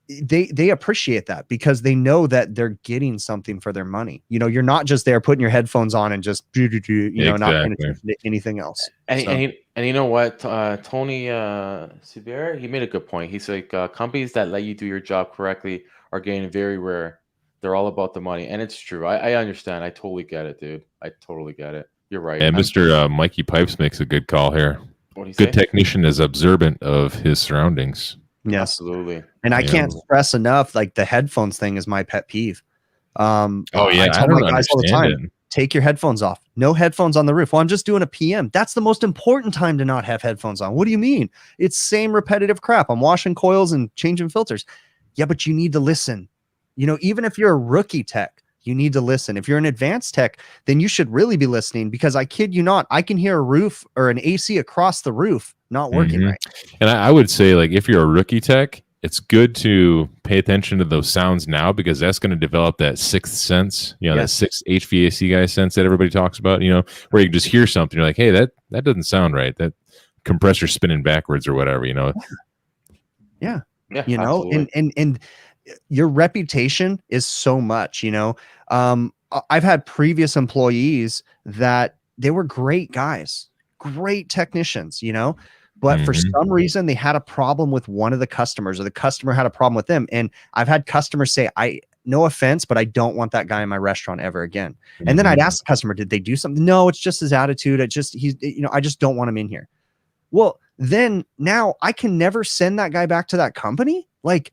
they appreciate that because they know that they're getting something for their money. You know, you're not just there putting your headphones on and just, you know, not paying attention to anything else. And you know what? Tony Severa, he made a good point. He's like, companies that let you do your job correctly are getting very rare. They're all about the money. And it's true. I understand. I totally get it, dude. I totally get it. You're right. And Mr. Mikey Pipes makes a good call here. Good say? Technician is observant of his surroundings. Yes, absolutely. And I can't stress enough, like the headphones thing is my pet peeve. I tell my guys all the time, take your headphones off. No headphones on the roof. Well, I'm just doing a PM. That's the most important time to not have headphones on. What do you mean? It's same repetitive crap. I'm washing coils and changing filters. Yeah, but you need to listen. You know, even if you're a rookie tech, you need to listen. If you're an advanced tech, then you should really be listening because I kid you not, I can hear a roof or an AC across the roof not working right. And I would say, like, if you're a rookie tech, it's good to pay attention to those sounds now because that's going to develop that sixth sense, you know, that sixth HVAC guy sense that everybody talks about, you know, where you can just hear something. You're like, hey, that doesn't sound right. That compressor spinning backwards or whatever, you know? Yeah. You know, and your reputation is so much, you know. I've had previous employees that they were great guys, great technicians, you know, but for some reason they had a problem with one of the customers or the customer had a problem with them. And I've had customers say, no offense, but I don't want that guy in my restaurant ever again. And then I'd ask the customer, did they do something? No, it's just his attitude. I just don't want him in here. Well, then now I can never send that guy back to that company. Like,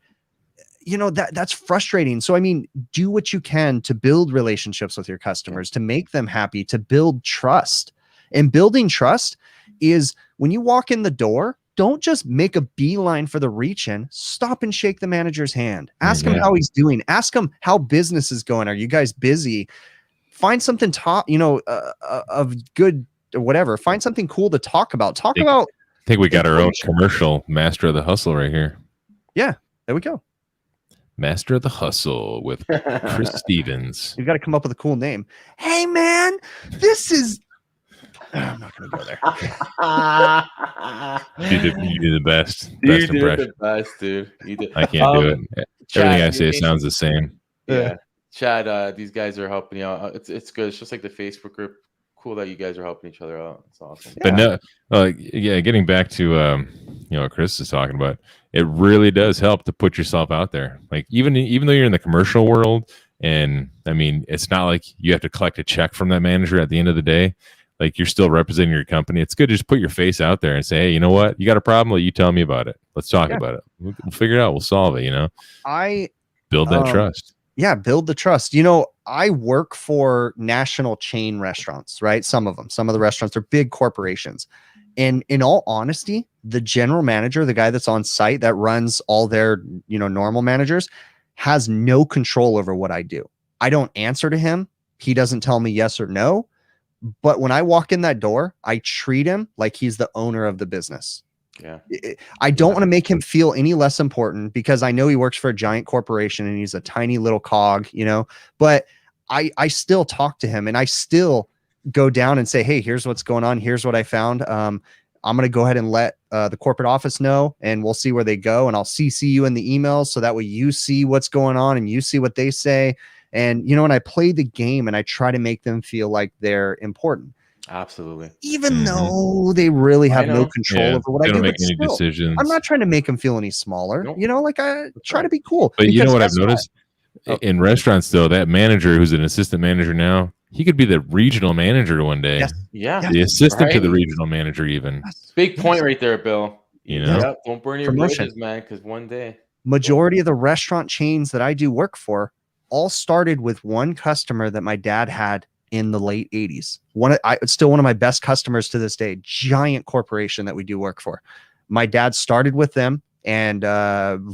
you know, that's frustrating. So, I mean, do what you can to build relationships with your customers, to make them happy, to build trust. And building trust is when you walk in the door, don't just make a beeline for the reach-in. Stop and shake the manager's hand. Ask him how he's doing. Ask him how business is going. Are you guys busy? Find something of good or whatever. Find something cool to talk about. I think we got our own commercial master of the hustle right here. Yeah, there we go. Master of the Hustle with Chris Stevens. You've got to come up with a cool name. Hey, man, this is... I'm not going to go there. You did the best. You did the best, dude. You did. I can't do it. Everything I say sounds the same. Yeah. Chad, these guys are helping you out. It's good. It's just like the Facebook group. Cool that you guys are helping each other out. It's awesome. But getting back to what Chris is talking about, it really does help to put yourself out there. Like even though you're in the commercial world, and I mean, it's not like you have to collect a check from that manager at the end of the day. Like you're still representing your company. It's good to just put your face out there and say, hey, you know what? You got a problem? Well, you tell me about it. Let's talk about it. We'll figure it out. We'll solve it. You know, build that trust. Yeah, build the trust. You know, I work for national chain restaurants, right? Some of the restaurants are big corporations. And in all honesty, the general manager, the guy that's on site that runs all their, normal managers, has no control over what I do. I don't answer to him. He doesn't tell me yes or no. But when I walk in that door, I treat him like he's the owner of the business. Yeah. I don't want to make him feel any less important because I know he works for a giant corporation and he's a tiny little cog, but I still talk to him and I still go down and say, hey, here's what's going on. Here's what I found. I'm going to go ahead and let the corporate office know and we'll see where they go. And I'll CC you in the emails so that way you see what's going on and you see what they say. And, and I play the game and I try to make them feel like they're important. Absolutely. Even though they really have no control over what I do, make any decisions. I'm not trying to make them feel any smaller. Nope. I try to be cool. But you know what I've noticed in restaurants, though, that manager who's an assistant manager now, he could be the regional manager one day. Yes. The assistant to the regional manager, even. Big point right there, Bill. Don't burn your bridges, man, because one day. Majority of the restaurant chains that I do work for all started with one customer that my dad had in the late 80s. It's still one of my best customers to this day, giant corporation that we do work for. My dad started with them and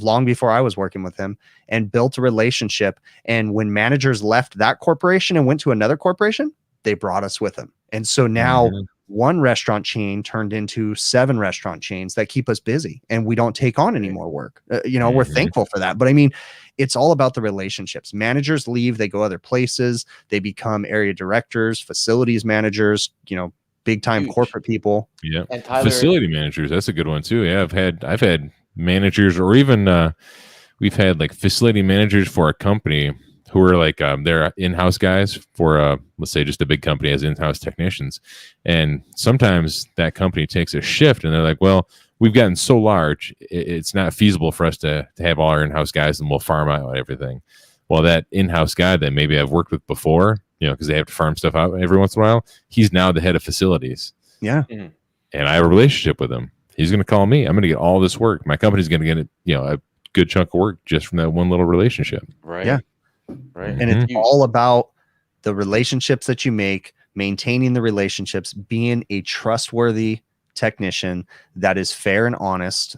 long before I was working with him and built a relationship. And when managers left that corporation and went to another corporation, they brought us with them. And so now one restaurant chain turned into 7 restaurant chains that keep us busy and we don't take on any more work. We're thankful for that. But I mean, it's all about the relationships. Managers leave, they go other places, they become area directors, facilities managers, big time corporate people. Yeah. And facility managers, that's a good one too. Yeah. I've had managers, or even we've had like facility managers for a company who are like they're in-house guys for let's say just a big company as in-house technicians. And sometimes that company takes a shift and they're like, well, we've gotten so large, it's not feasible for us to have all our in-house guys and we'll farm out everything. Well, that in-house guy that maybe I've worked with before, because they have to farm stuff out every once in a while, he's now the head of facilities. Yeah. And I have a relationship with him. He's going to call me. I'm going to get all this work. My company's going to get a good chunk of work just from that one little relationship. Right. Yeah. Right. And it's all about the relationships that you make, maintaining the relationships, being a trustworthy technician that is fair and honest.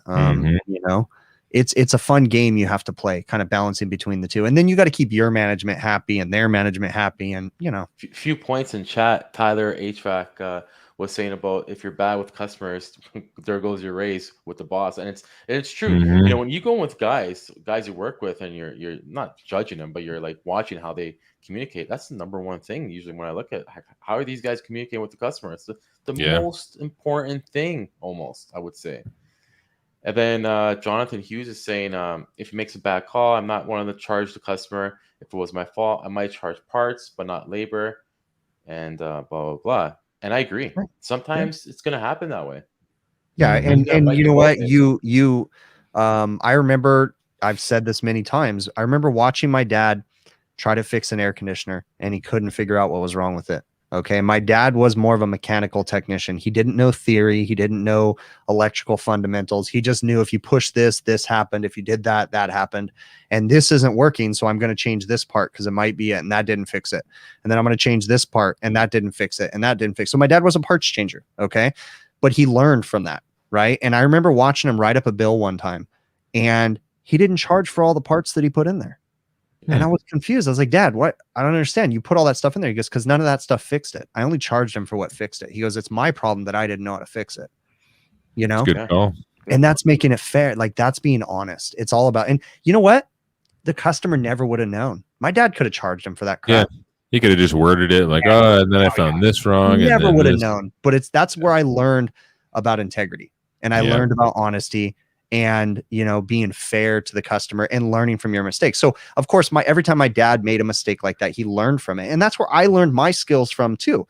It's a fun game you have to play, kind of balancing between the two. And then you got to keep your management happy and their management happy. And, few points in chat. Tyler HVAC was saying about if you're bad with customers, there goes your raise with the boss. And it's true. When you go with guys you work with and you're not judging them, but you're like watching how they communicate. That's the number one thing. Usually when I look at how are these guys communicating with the customer, it's the most important thing almost, I would say. And then Jonathan Hughes is saying, if he makes a bad call, I'm not one to charge the customer. If it was my fault, I might charge parts, but not labor, and blah, blah, blah. And I agree. Sometimes it's going to happen that way. Yeah. And you know what? I remember, I've said this many times. I remember watching my dad try to fix an air conditioner and he couldn't figure out what was wrong with it. Okay. My dad was more of a mechanical technician. He didn't know theory. He didn't know electrical fundamentals. He just knew if you push this happened. If you did that happened. And this isn't working. So I'm going to change this part because it might be it. And that didn't fix it. And then I'm going to change this part and that didn't fix it. And that didn't fix it. So my dad was a parts changer. Okay. But he learned from that. Right. And I remember watching him write up a bill one time and he didn't charge for all the parts that he put in there. And I was confused. I was like, Dad, what? I don't understand. You put all that stuff in there. He goes, because none of that stuff fixed it. I only charged him for what fixed it. He goes, it's my problem that I didn't know how to fix it. Good call. And that's making it fair. Like that's being honest. It's all about, and you know what? The customer never would have known. My dad could have charged him for that crap. Yeah. He could have just worded it like, and then I found this wrong. He never would have known. But that's where I learned about integrity and I learned about honesty. And, being fair to the customer and learning from your mistakes. So, of course, every time my dad made a mistake like that, he learned from it. And that's where I learned my skills from, too.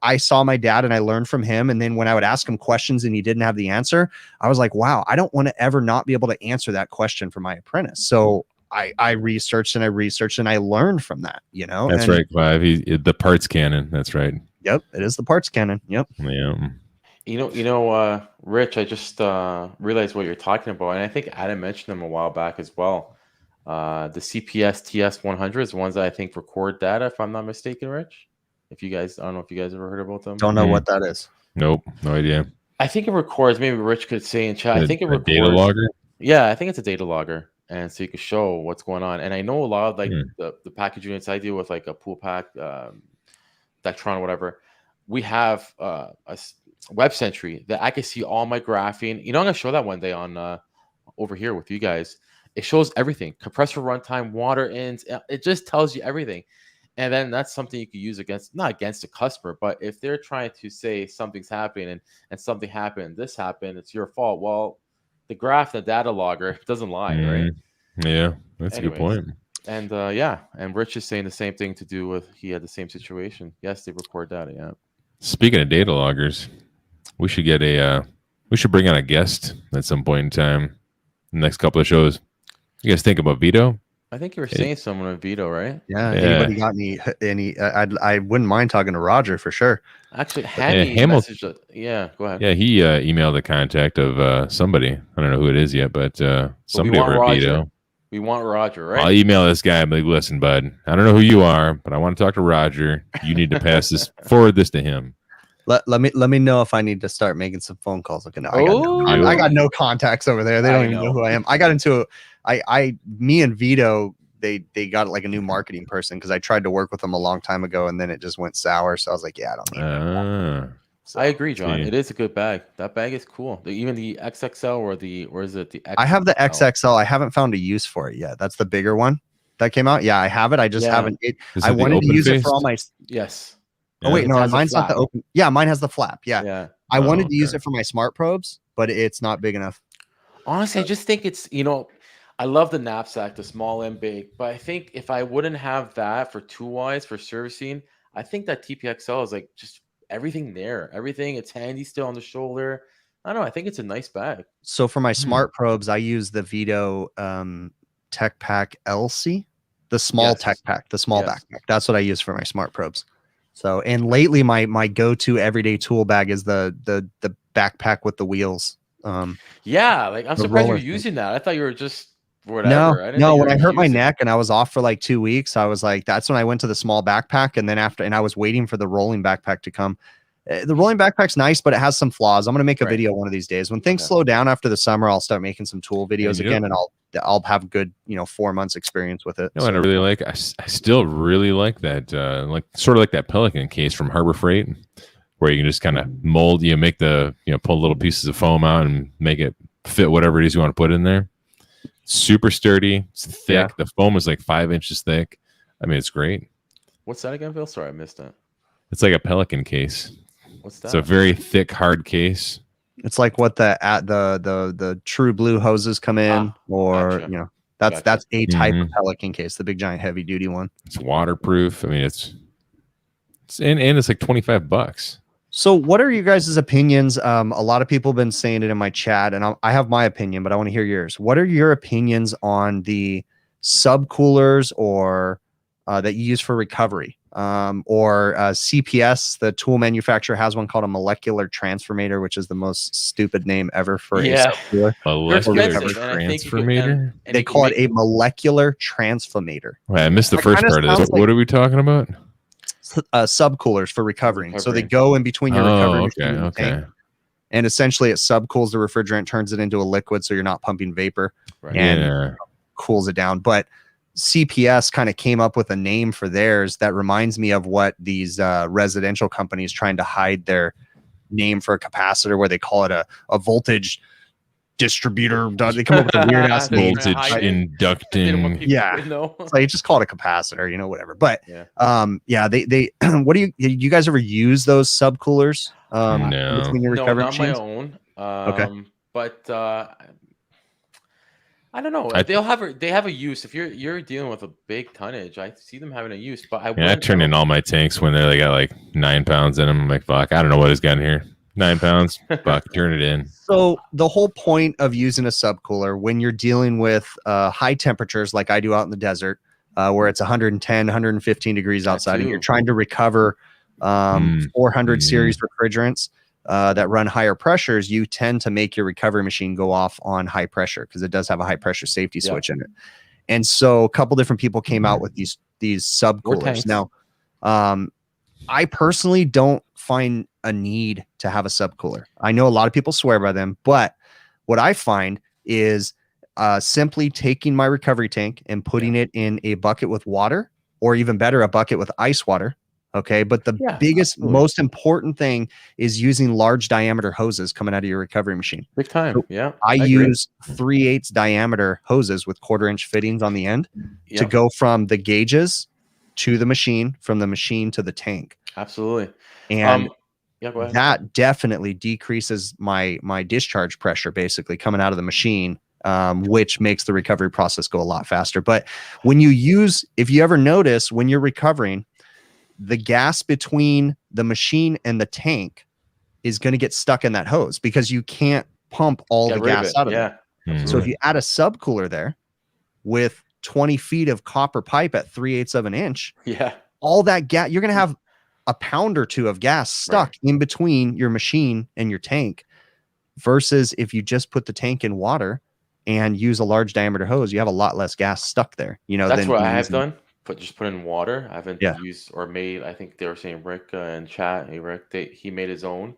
I saw my dad and I learned from him. And then when I would ask him questions and he didn't have the answer, I was like, wow, I don't want to ever not be able to answer that question for my apprentice. So I researched and I learned from that, That's right, Clive. The parts cannon. That's right. Yep. It is the parts cannon. Yep. Yeah. Rich, I just realized what you're talking about, and I think Adam mentioned them a while back as well. The CPS TS100 is the ones that I think record data, if I'm not mistaken, Rich. I don't know if you guys ever heard about them. Don't know what that is. Nope, no idea. I think it records. Maybe Rich could say in chat. I think it records. Data logger. Yeah, I think it's a data logger, and so you can show what's going on. And I know a lot of the package units I deal with, like a pool pack, Dectron, or whatever. we have Web Sentry that I can see all my graphing. I'm going to show that one day on over here with you guys. It shows everything: compressor runtime, water ins. It just tells you everything. And then that's something you could use not against the customer, but if they're trying to say something's happening and something happened, this happened, it's your fault. Well, the graph, the data logger doesn't lie, right? Yeah, that's a good point. And and Rich is saying the same thing to do with, he had the same situation. Yes, they record data. Yeah. Speaking of data loggers, we should get we should bring on a guest at some point in time. The next couple of shows. You guys think about Vito? I think you were saying someone with Vito, right? Yeah. Anybody got any? I wouldn't mind talking to Roger for sure. Actually, Hamilton. Yeah, go ahead. Yeah, he emailed the contact of somebody. I don't know who it is yet, but somebody over at Vito. We want Roger, right? I'll email this guy. I'm like, listen, bud, I don't know who you are, but I want to talk to Roger. You need to forward this to him. Let me know if I need to start making some phone calls. Looking, I got no contacts over there. They don't even know who I am. I got into me and Vito, they got like a new marketing person because I tried to work with them a long time ago and then it just went sour. So I was like, yeah, I don't need that. So, I agree, John. It is a good bag. That bag is cool. Even the XXL or is it the XXL? I have the XXL. I haven't found a use for it yet. That's the bigger one that came out. Yeah, I have it. I just haven't. I wanted to use it for all my. Yes. Oh wait, no, mine's not the open. Yeah, mine has the flap. Yeah. Yeah. I wanted to use it for my smart probes, but it's not big enough. Honestly, I just think it's, I love the knapsack, the small and big, but I think if I wouldn't have that for tool-wise for servicing, I think that TPXL is like just everything there. Everything, it's handy still on the shoulder. I don't know. I think it's a nice bag. So for my smart probes, I use the Vito Tech Pack LC, the small Tech Pack, the small backpack. That's what I use for my smart probes. So, and lately my go-to everyday tool bag is the backpack with the wheels. Yeah, like I'm surprised you're using that. I thought you were just whatever. No, when I hurt my neck and I was off for like 2 weeks, I was like, that's when I went to the small backpack. And then I was waiting for the rolling backpack to come. The rolling backpack's nice, but it has some flaws. I'm going to make a video one of these days. When things slow down after the summer, I'll start making some tool videos again, and I'll have good, 4 months experience with it. No, I really like. I still really like that, like sort of like that Pelican case from Harbor Freight, where you can just kind of mold, make the, pull little pieces of foam out and make it fit whatever it is you want to put in there. Super sturdy. It's thick. Yeah. The foam is like 5 inches thick. I mean, it's great. What's that again, Phil? Sorry, I missed it. It's like a Pelican case. What's that? It's a very thick, hard case. It's like what the True Blue hoses come in, or that's a type of Pelican case, the big giant heavy duty one. It's waterproof. I mean, it's and it's like $25. So what are you guys' opinions? A lot of people have been saying it in my chat, and I have my opinion, but I want to hear yours. What are your opinions on the subcoolers or that you use for recovery? Or CPS, the tool manufacturer, has one called a molecular transformator, which is the most stupid name ever for a subcooler. Molecular transformator? They call it a molecular transformator. Wait, I missed the first part of this. What are we talking about? Subcoolers for recovering. So they go in between your recovery machine and the tank. And essentially it subcools the refrigerant, turns it into a liquid, so you're not pumping vapor and cools it down. But CPS kind of came up with a name for theirs that reminds me of what these residential companies trying to hide their name for a capacitor, where they call it a voltage distributor. They come up with a weird ass name. Voltage inducting. Yeah. It's like, just call it a capacitor, whatever. But they what do you guys ever use those subcoolers? No. Between your recovery not machines? my own. Okay. But I don't know. They have a use. If you're dealing with a big tonnage, I see them having a use. But I turn in all my tanks when they got like 9 pounds in them. I'm like, fuck, I don't know what has gotten here. 9 pounds, fuck, turn it in. So the whole point of using a subcooler when you're dealing with high temperatures, like I do out in the desert, where it's 110, 115 degrees outside, and you're trying to recover 400 series refrigerants that run higher pressures, you tend to make your recovery machine go off on high pressure because it does have a high pressure safety switch in it. And so a couple different people came out with these subcoolers. Now, I personally don't find a need to have a subcooler. I know a lot of people swear by them, but what I find is simply taking my recovery tank and putting it in a bucket with water, or even better, a bucket with ice water. Okay. But the biggest, most important thing is using large diameter hoses coming out of your recovery machine. Big time. So yeah. I use 3/8 diameter hoses with 1/4 inch fittings on the end to go from the gauges to the machine, from the machine to the tank. Absolutely. And go ahead. That definitely decreases my discharge pressure basically coming out of the machine, which makes the recovery process go a lot faster. But when you use, if you ever notice when you're recovering, the gas between the machine and the tank is going to get stuck in that hose because you can't pump all the gas out of it. So if you add a subcooler there with 20 feet of copper pipe at 3/8 of an inch, all that gas, you're going to have a pound or two of gas stuck in between your machine and your tank, versus if you just put the tank in water and use a large diameter hose, you have a lot less gas stuck there. That's what I have done. Just put in water. I haven't used or made. I think they were saying Rick in chat. Hey Rick, he made his own.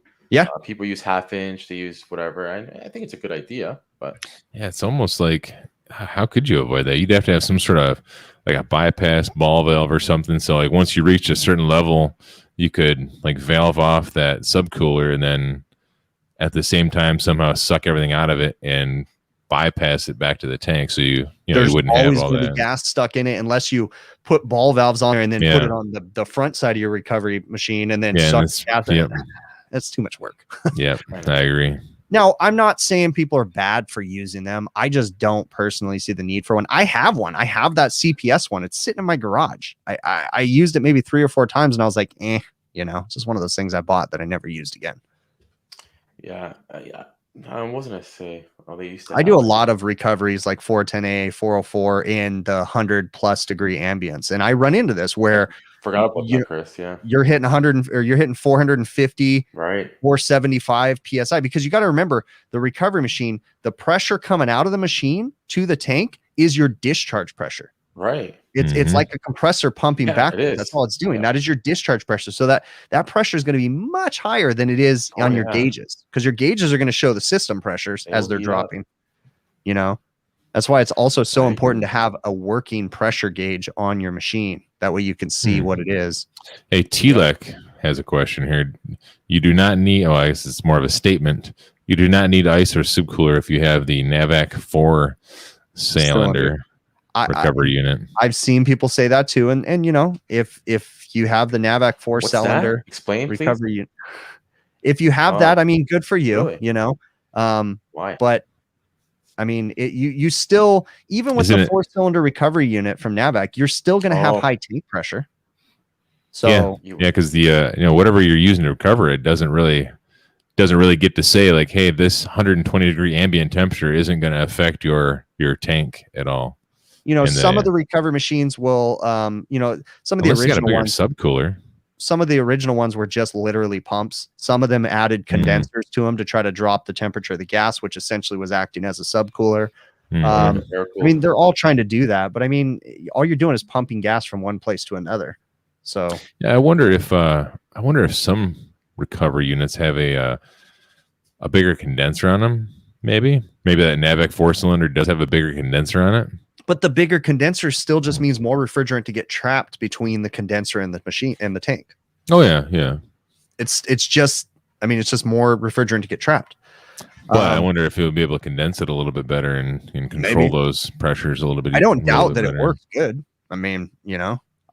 People use 1/2 inch. They use whatever. I think it's a good idea. But it's almost like, how could you avoid that? You'd have to have some sort of like a bypass ball valve or something. So like once you reach a certain level, you could like valve off that subcooler and then at the same time somehow suck everything out of it and bypass it back to the tank, so you wouldn't have all that gas stuck in it unless you put ball valves on there and then put it on the front side of your recovery machine and then suck gas in. That's too much work. I agree. Now, I'm not saying people are bad for using them. I just don't personally see the need for one. I have one. I have that CPS one. It's sitting in my garage. I used it maybe 3 or 4 times and I was like, it's just one of those things I bought that I never used again. Wasn't I say? They used to. I do a lot of recoveries like 410A, 404 in the 100+ degree ambience, and I run into this where forgot about that, Chris. You're hitting 100 or you're hitting 450, 475 psi, because you got to remember the recovery machine. The pressure coming out of the machine to the tank is your discharge pressure. Right. It's like a compressor pumping back. That's all it's doing. That is your discharge pressure. So that pressure is going to be much higher than it is on your gauges, because your gauges are going to show the system pressures as they're dropping. That's why it's also so important to have a working pressure gauge on your machine. That way you can see what it is. Hey, Telek has a question here. You do not need, I guess it's more of a statement. You do not need ice or subcooler if you have the Hvac 4 cylinder recovery unit. I've seen people say that too, and if you have the Hvac 4 cylinder recovery unit, if you have that, I mean, good for you. Really? Why? But I mean, you still, even with the 4-cylinder recovery unit from Hvac, you're still going to have high tank pressure. So because the whatever you're using to recover it doesn't really get to say like, hey, this 120 degree ambient temperature isn't going to affect your tank at all. Some of the recovery machines will, some of the original ones, subcooler. Some of the original ones were just literally pumps. Some of them added condensers to them to try to drop the temperature of the gas, which essentially was acting as a subcooler. I mean, they're all trying to do that, but I mean, all you're doing is pumping gas from one place to another. So I wonder if some recovery units have a bigger condenser on them. Maybe that Hvac 4-cylinder does have a bigger condenser on it. But the bigger condenser still just means more refrigerant to get trapped between the condenser and the machine and the tank. Oh yeah. It's just more refrigerant to get trapped. Well, I wonder if it would be able to condense it a little bit better and control those pressures a little bit. I don't doubt that it works good. I mean,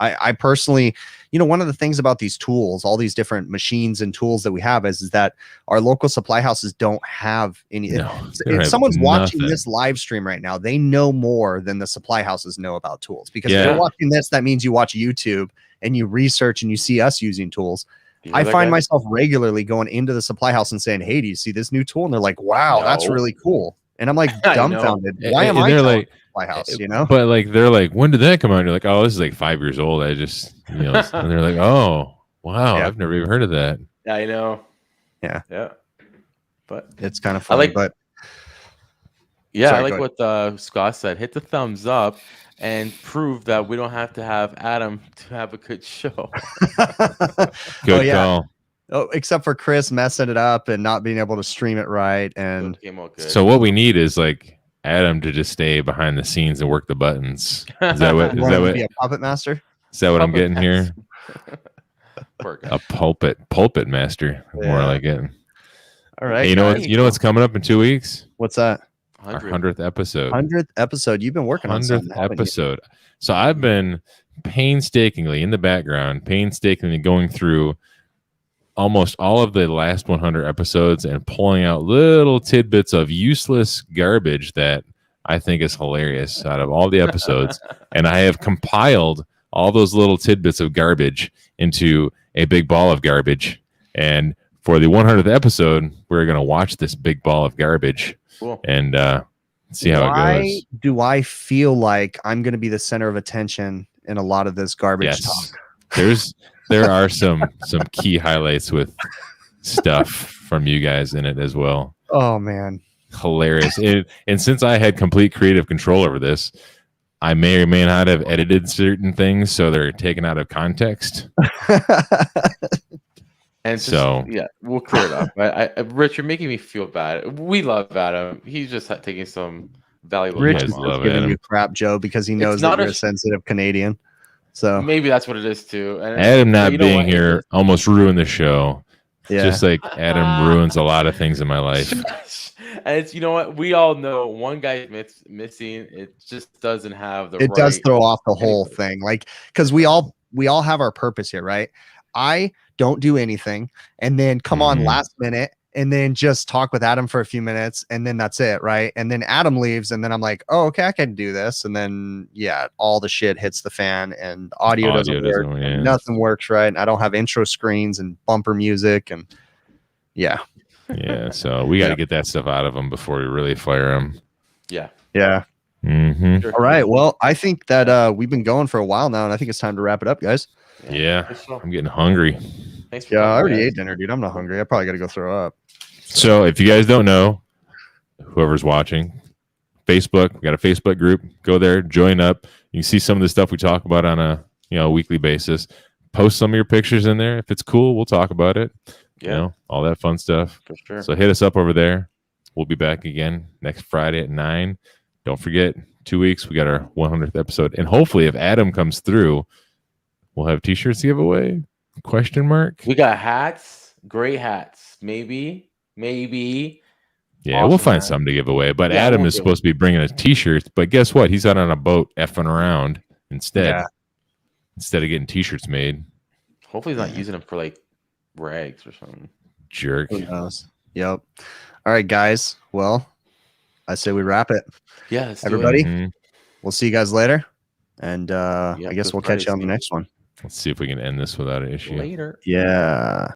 I personally, one of the things about these tools, all these different machines and tools that we have is that our local supply houses don't have any. If someone's watching this live stream right now, they know more than the supply houses know about tools, because if you're watching this, that means you watch YouTube and you research and you see us using tools. I find myself regularly going into the supply house and saying, hey, do you see this new tool? And they're like, wow, that's really cool. And I'm like dumbfounded. Why am I like my house, But like they're like, when did that come out? And you're like, oh, this is like 5 years old. I just and they're like, oh wow, I've never even heard of that. I know. Yeah. But it's kind of funny. I like what Scott said. Hit the thumbs up and prove that we don't have to have Adam to have a good show. Good call. Oh, except for Chris messing it up and not being able to stream it right. And so what we need is like Adam to just stay behind the scenes and work the buttons. Is that what? Be a puppet master? Is that what I'm getting here? A pulpit master, more like it. All right. Hey, you know what's coming up in 2 weeks? What's that? Our 100th episode. 100th episode. You've been working on 100th episode. So I've been painstakingly in the background, going through almost all of the last 100 episodes and pulling out little tidbits of useless garbage that I think is hilarious out of all the episodes. And I have compiled all those little tidbits of garbage into a big ball of garbage. And for the 100th episode, we're going to watch this big ball of garbage and see how it goes. Do I feel like I'm going to be the center of attention in a lot of this garbage talk? There are some key highlights with stuff from you guys in it as well. Oh man, hilarious! And since I had complete creative control over this, I may or may not have edited certain things so they're taken out of context. And we'll clear it up. Rich, you're making me feel bad. We love Adam. He's just taking some valuable. Rich is giving you crap, Joe, because he knows that you're a sensitive Canadian. So maybe that's what it is too. And Adam not being here almost ruined the show. Yeah. Just like Adam ruins a lot of things in my life. And it's, you know what? We all know one guy missing. It just doesn't have the. It does throw off the whole thing, like because we all have our purpose here, right? I don't do anything, and then come on last minute, and then just talk with Adam for a few minutes, and then that's it, right? And then Adam leaves, and then I'm like, oh, okay, I can do this, and then all the shit hits the fan, and audio doesn't work, and nothing works right, and I don't have intro screens and bumper music, and so we got to get that stuff out of them before we really fire them. All right, well, I think that we've been going for a while now, and I think it's time to wrap it up, guys. I'm getting hungry. I already ate dinner, dude. I'm not hungry. I probably got to go throw up. So if you guys don't know, whoever's watching, Facebook, we got a Facebook group. Go there, join up. You can see some of the stuff we talk about on a weekly basis. Post some of your pictures in there. If it's cool, we'll talk about it. You know, all that fun stuff. For sure. So hit us up over there. We'll be back again next Friday at 9. Don't forget, 2 weeks, we got our 100th episode. And hopefully if Adam comes through, we'll have t-shirts to give away. Question mark. We got hats, great hats. Maybe. Yeah, awesome, we'll find some to give away. But Adam is supposed to be bringing us t-shirts. But guess what? He's out on a boat effing around instead of getting t-shirts made. Hopefully he's not using them for like rags or something. Jerk. Who knows? Yep. All right, guys. Well, I say we wrap it. Yeah, everybody. We'll see you guys later. And I guess we'll catch you on the next one. Let's see if we can end this without an issue. Later. Yeah.